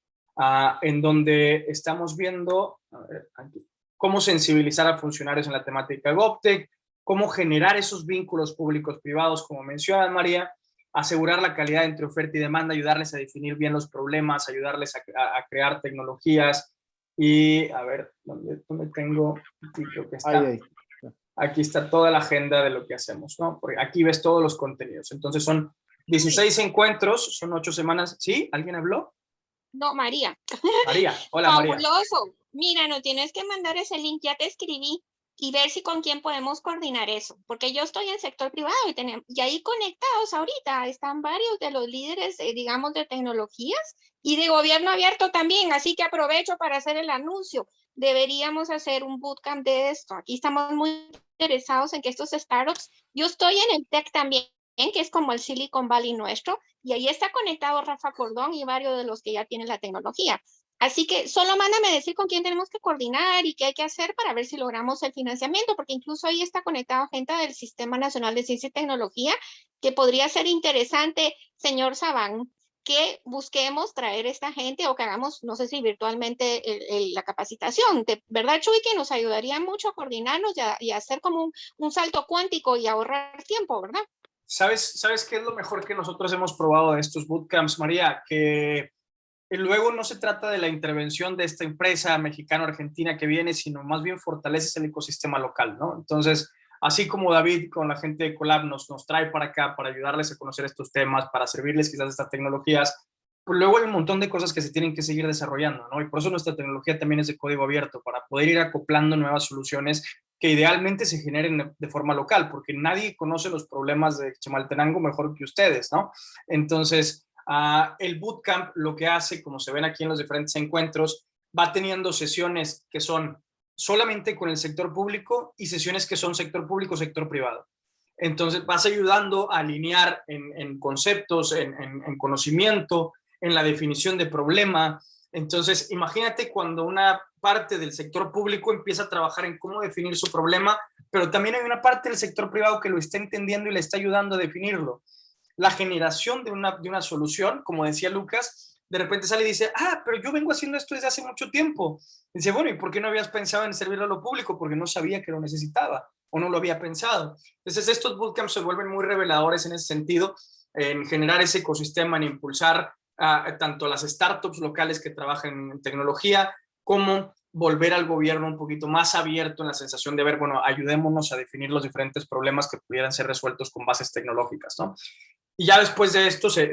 en donde estamos viendo aquí, cómo sensibilizar a funcionarios en la temática GovTech, cómo generar esos vínculos públicos-privados, como menciona María, asegurar la calidad entre oferta y demanda, ayudarles a definir bien los problemas, ayudarles a crear tecnologías. Y a ver, ¿dónde tengo? Aquí creo que está. Ahí. Aquí está toda la agenda de lo que hacemos, ¿no? Porque aquí ves todos los contenidos. Entonces son 16 encuentros, son 8 semanas. ¿Sí? ¿Alguien habló? No, María. María, hola María. Fabuloso. Mira, no tienes que mandar ese link, ya te escribí, y ver si con quién podemos coordinar eso, porque yo estoy en sector privado y ahí conectados ahorita están varios de los líderes, digamos, de tecnologías y de gobierno abierto también, así que aprovecho para hacer el anuncio. Deberíamos hacer un bootcamp de esto. Aquí estamos muy interesados en que estos startups, yo estoy en el tech también, que es como el Silicon Valley nuestro, y ahí está conectado Rafa Cordón y varios de los que ya tienen la tecnología. Así que solo mándame decir con quién tenemos que coordinar y qué hay que hacer para ver si logramos el financiamiento, porque incluso ahí está conectado gente del Sistema Nacional de Ciencia y Tecnología, que podría ser interesante, señor Sabán, que busquemos traer esta gente o que hagamos, no sé si virtualmente, la capacitación. ¿Verdad, Chuy? Que nos ayudaría mucho a coordinarnos y a hacer como un salto cuántico y ahorrar tiempo, ¿verdad? ¿Sabes qué es lo mejor que nosotros hemos probado de estos bootcamps, María? Que luego no se trata de la intervención de esta empresa mexicano-argentina que viene, sino más bien fortaleces el ecosistema local, ¿no? Entonces, así como David con la gente de Colab nos trae para acá para ayudarles a conocer estos temas, para servirles quizás estas tecnologías, pues luego hay un montón de cosas que se tienen que seguir desarrollando, ¿no? Y por eso nuestra tecnología también es de código abierto, para poder ir acoplando nuevas soluciones que idealmente se generen de forma local, porque nadie conoce los problemas de Chimaltenango mejor que ustedes, ¿no? Entonces, el bootcamp lo que hace, como se ven aquí en los diferentes encuentros, va teniendo sesiones que son solamente con el sector público y sesiones que son sector público, sector privado. Entonces vas ayudando a alinear en conceptos, en conocimiento, en la definición de problema. Entonces imagínate cuando una parte del sector público empieza a trabajar en cómo definir su problema, pero también hay una parte del sector privado que lo está entendiendo y le está ayudando a definirlo. La generación de una solución, como decía Lucas, de repente sale y dice, pero yo vengo haciendo esto desde hace mucho tiempo. Y dice, bueno, ¿y por qué no habías pensado en servirlo a lo público? Porque no sabía que lo necesitaba o no lo había pensado. Entonces estos bootcamps se vuelven muy reveladores en ese sentido, en generar ese ecosistema, en impulsar tanto las startups locales que trabajan en tecnología, como volver al gobierno un poquito más abierto en la sensación de ver, bueno, ayudémonos a definir los diferentes problemas que pudieran ser resueltos con bases tecnológicas, ¿no? Y ya después de esto se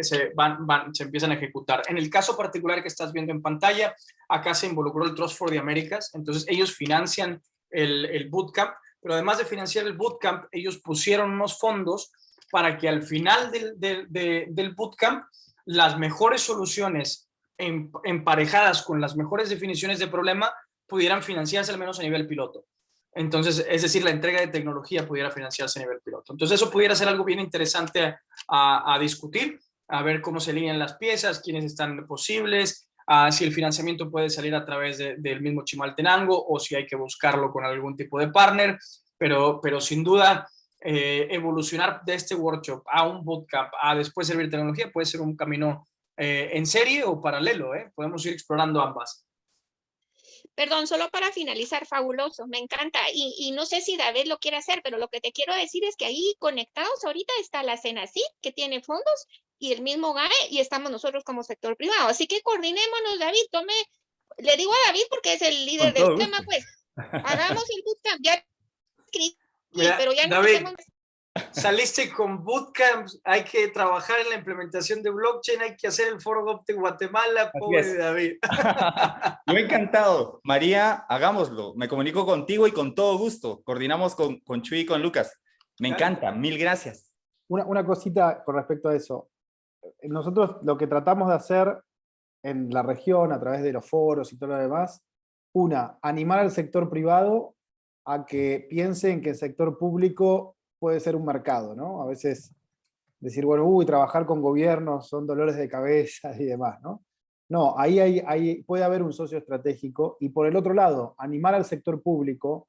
empiezan a ejecutar. En el caso particular que estás viendo en pantalla, acá se involucró el Trust for the Americas, entonces ellos financian el bootcamp, pero además de financiar el bootcamp, ellos pusieron unos fondos para que al final del bootcamp las mejores soluciones emparejadas con las mejores definiciones de problema pudieran financiarse al menos a nivel piloto. Entonces, es decir, la entrega de tecnología pudiera financiarse a nivel piloto. Entonces, eso pudiera ser algo bien interesante a discutir, a ver cómo se alinean las piezas, quiénes están posibles, si el financiamiento puede salir a través del mismo Chimaltenango o si hay que buscarlo con algún tipo de partner, pero sin duda evolucionar de este workshop a un bootcamp, a después servir tecnología, puede ser un camino en serie o paralelo, podemos ir explorando ambas. Perdón, solo para finalizar, fabuloso, me encanta. Y no sé si David lo quiere hacer, pero lo que te quiero decir es que ahí conectados ahorita está la CENACIC, que tiene fondos, y el mismo GAE, y estamos nosotros como sector privado. Así que coordinémonos, David, le digo a David porque es el líder del tema, pues, hagamos el bootcamp. Ya escribí, pero ya no David, hacemos... Saliste con bootcamps, hay que trabajar en la implementación de blockchain, hay que hacer el Foro GovTech Guatemala, pobre David. Yo encantado. María, hagámoslo. Me comunico contigo y con todo gusto. Coordinamos con Chuy y con Lucas. Me encanta, mil gracias. Una cosita con respecto a eso. Nosotros lo que tratamos de hacer en la región, a través de los foros y todo lo demás, animar al sector privado a que piense en que el sector público puede ser un mercado, ¿no? A veces decir, bueno, trabajar con gobiernos son dolores de cabeza y demás, ¿no? No, ahí puede haber un socio estratégico, y por el otro lado, animar al sector público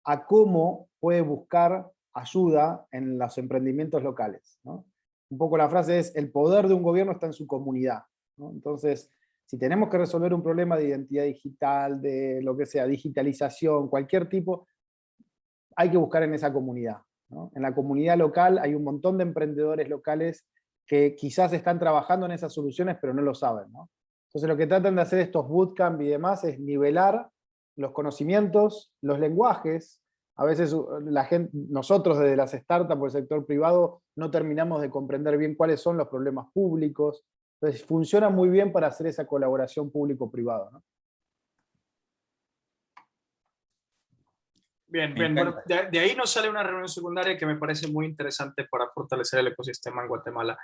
a cómo puede buscar ayuda en los emprendimientos locales, ¿no? Un poco la frase es, el poder de un gobierno está en su comunidad, ¿no? Entonces, si tenemos que resolver un problema de identidad digital, de lo que sea, digitalización, cualquier tipo, hay que buscar en esa comunidad, ¿no? En la comunidad local hay un montón de emprendedores locales que quizás están trabajando en esas soluciones, pero no lo saben, ¿no? Entonces lo que tratan de hacer estos bootcamp y demás es nivelar los conocimientos, los lenguajes. A veces nosotros desde las startups o el sector privado no terminamos de comprender bien cuáles son los problemas públicos. Entonces funciona muy bien para hacer esa colaboración público-privado, ¿no? Bien. Bueno, de ahí nos sale una reunión secundaria que me parece muy interesante para fortalecer el ecosistema en Guatemala.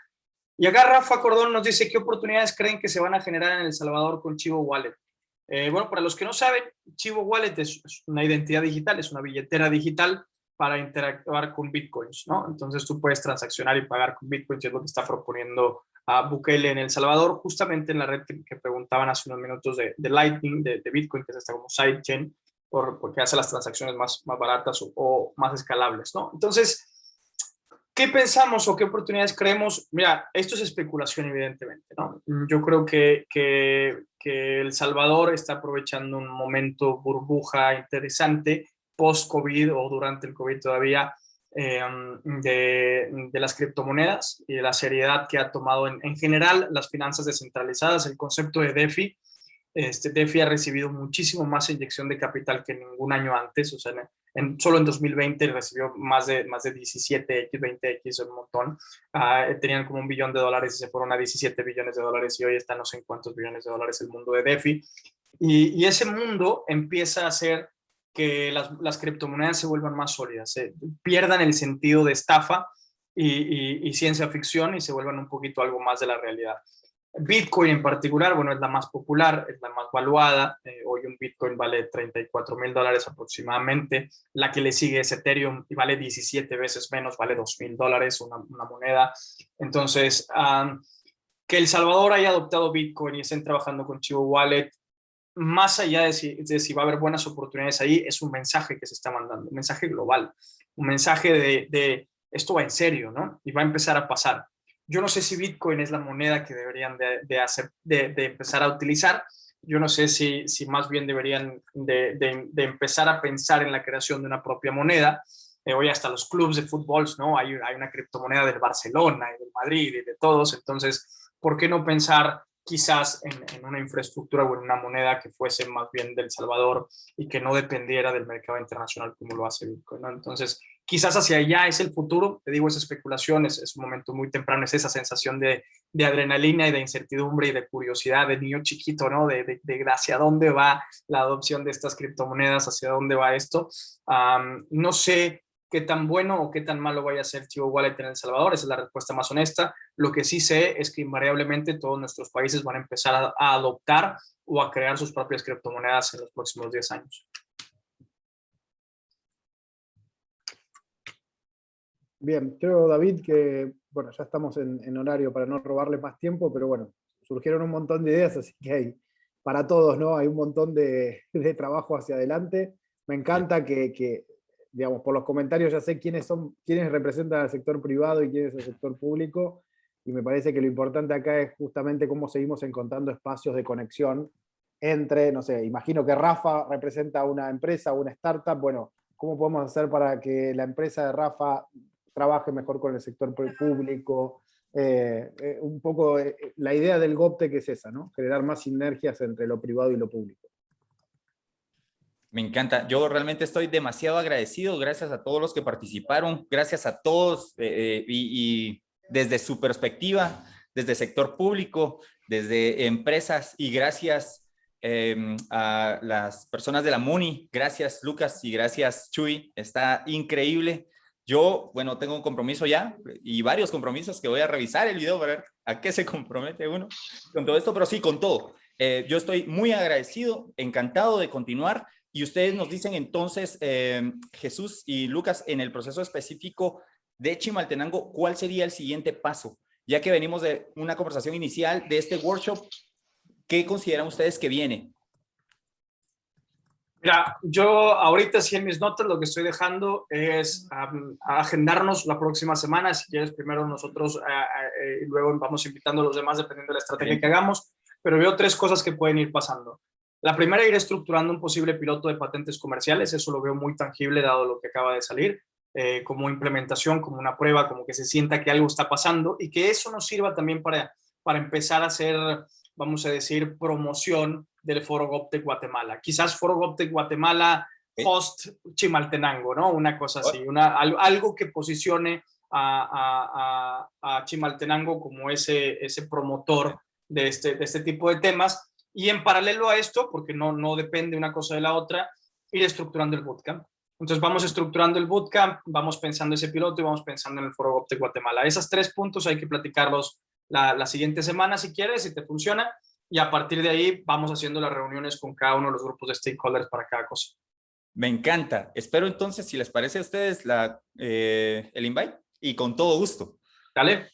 Y acá Rafa Cordón nos dice, ¿qué oportunidades creen que se van a generar en El Salvador con Chivo Wallet? Bueno, para los que no saben, Chivo Wallet es una identidad digital, es una billetera digital para interactuar con bitcoins, ¿no? Entonces tú puedes transaccionar y pagar con bitcoins, es lo que está proponiendo a Bukele en El Salvador, justamente en la red que preguntaban hace unos minutos de Lightning, de Bitcoin, que es esta como sidechain, porque hace las transacciones más baratas o más escalables, ¿no? Entonces, ¿qué pensamos o qué oportunidades creemos? Mira, esto es especulación, evidentemente, ¿no? Yo creo que El Salvador está aprovechando un momento burbuja interesante post-COVID o durante el COVID todavía de las criptomonedas y de la seriedad que ha tomado en general las finanzas descentralizadas, el concepto de DeFi. DeFi ha recibido muchísimo más inyección de capital que ningún año antes, o sea, solo en 2020 recibió más de 17x, 20x, un montón. Tenían como $1 billón y se fueron a 17 billones de dólares y hoy están no sé en cuántos billones de dólares el mundo de DeFi. Y ese mundo empieza a hacer que las criptomonedas se vuelvan más sólidas, pierdan el sentido de estafa y ciencia ficción y se vuelvan un poquito algo más de la realidad. Bitcoin en particular, bueno, es la más popular, es la más valuada. Hoy un Bitcoin vale $34,000 aproximadamente. La que le sigue es Ethereum y vale 17 veces menos, vale $2,000 una moneda. Entonces, que El Salvador haya adoptado Bitcoin y estén trabajando con Chivo Wallet, más allá de si va a haber buenas oportunidades ahí, es un mensaje que se está mandando, un mensaje global, un mensaje de esto va en serio, ¿no? Y va a empezar a pasar. Yo no sé si Bitcoin es la moneda que deberían de empezar a utilizar. Yo no sé si más bien deberían de empezar a pensar en la creación de una propia moneda. Hoy hasta los clubes de fútbol, ¿no? Hay una criptomoneda del Barcelona y del Madrid y de todos. Entonces, ¿por qué no pensar quizás en una infraestructura o en una moneda que fuese más bien del Salvador y que no dependiera del mercado internacional como lo hace Bitcoin, ¿no? Entonces, quizás hacia allá es el futuro. Te digo, es especulación, es un momento muy temprano, es esa sensación de adrenalina y de incertidumbre y de curiosidad de niño chiquito, ¿no? De hacia dónde va la adopción de estas criptomonedas, hacia dónde va esto. No sé qué tan bueno o qué tan malo vaya a ser Chivo Wallet en El Salvador. Esa es la respuesta más honesta. Lo que sí sé es que invariablemente todos nuestros países van a empezar a adoptar o a crear sus propias criptomonedas en los próximos 10 años. Bien, creo, David, que bueno, ya estamos en horario para no robarle más tiempo, pero bueno, surgieron un montón de ideas, así que hay para todos, ¿no? Hay un montón de trabajo hacia adelante. Me encanta que, digamos, por los comentarios ya sé quiénes representan al sector privado y quién es el sector público, y me parece que lo importante acá es justamente cómo seguimos encontrando espacios de conexión entre, no sé, imagino que Rafa representa una empresa o una startup, bueno, ¿cómo podemos hacer para que la empresa de Rafa trabaje mejor con el sector público? Un poco la idea del GovTech es esa, ¿no? Generar más sinergias entre lo privado y lo público. Me encanta. Yo realmente estoy demasiado agradecido. Gracias a todos los que participaron. Gracias a todos y desde su perspectiva, desde el sector público, desde empresas, y gracias a las personas de la MUNI. Gracias, Lucas, y gracias, Chuy. Está increíble. Yo, bueno, tengo un compromiso ya y varios compromisos que voy a revisar el video para ver a qué se compromete uno con todo esto, pero sí, con todo. Yo estoy muy agradecido, encantado de continuar. Y ustedes nos dicen entonces, Jesús y Lucas, en el proceso específico de Chimaltenango, ¿cuál sería el siguiente paso? Ya que venimos de una conversación inicial de este workshop, ¿qué consideran ustedes que viene? Mira, yo ahorita sí en mis notas lo que estoy dejando es agendarnos la próxima semana. Si quieres, primero nosotros y luego vamos invitando a los demás dependiendo de la estrategia que hagamos. Pero veo 3 cosas que pueden ir pasando. La primera, ir estructurando un posible piloto de patentes comerciales. Eso lo veo muy tangible dado lo que acaba de salir, como implementación, como una prueba, como que se sienta que algo está pasando y que eso nos sirva también para empezar a hacer, vamos a decir, promoción del Foro GovTech Guatemala. Quizás Foro GovTech Guatemala post Chimaltenango, ¿no? Una cosa así, algo que posicione a Chimaltenango como ese promotor de este tipo de temas. Y en paralelo a esto, porque no depende una cosa de la otra, ir estructurando el bootcamp. Entonces vamos estructurando el bootcamp, vamos pensando ese piloto y vamos pensando en el Foro GovTech Guatemala. Esos 3 puntos hay que platicarlos la siguiente semana si quieres, si te funciona. Y a partir de ahí vamos haciendo las reuniones con cada uno de los grupos de stakeholders para cada cosa. Me encanta. Espero entonces, si les parece a ustedes, el invite y con todo gusto. Dale.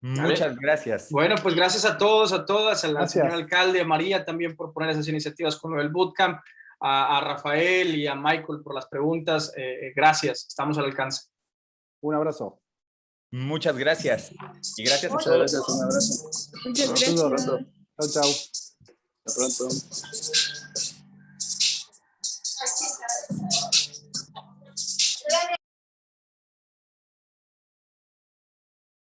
Muchas gracias. Bueno, pues gracias a todos, a todas, al señor alcalde, a María también por poner esas iniciativas con el bootcamp, a Rafael y a Michael por las preguntas. Gracias, estamos al alcance. Un abrazo. Muchas gracias. Y gracias a Muchas todos. gracias, un abrazo. Muchas gracias. Chao, chao. Hasta pronto.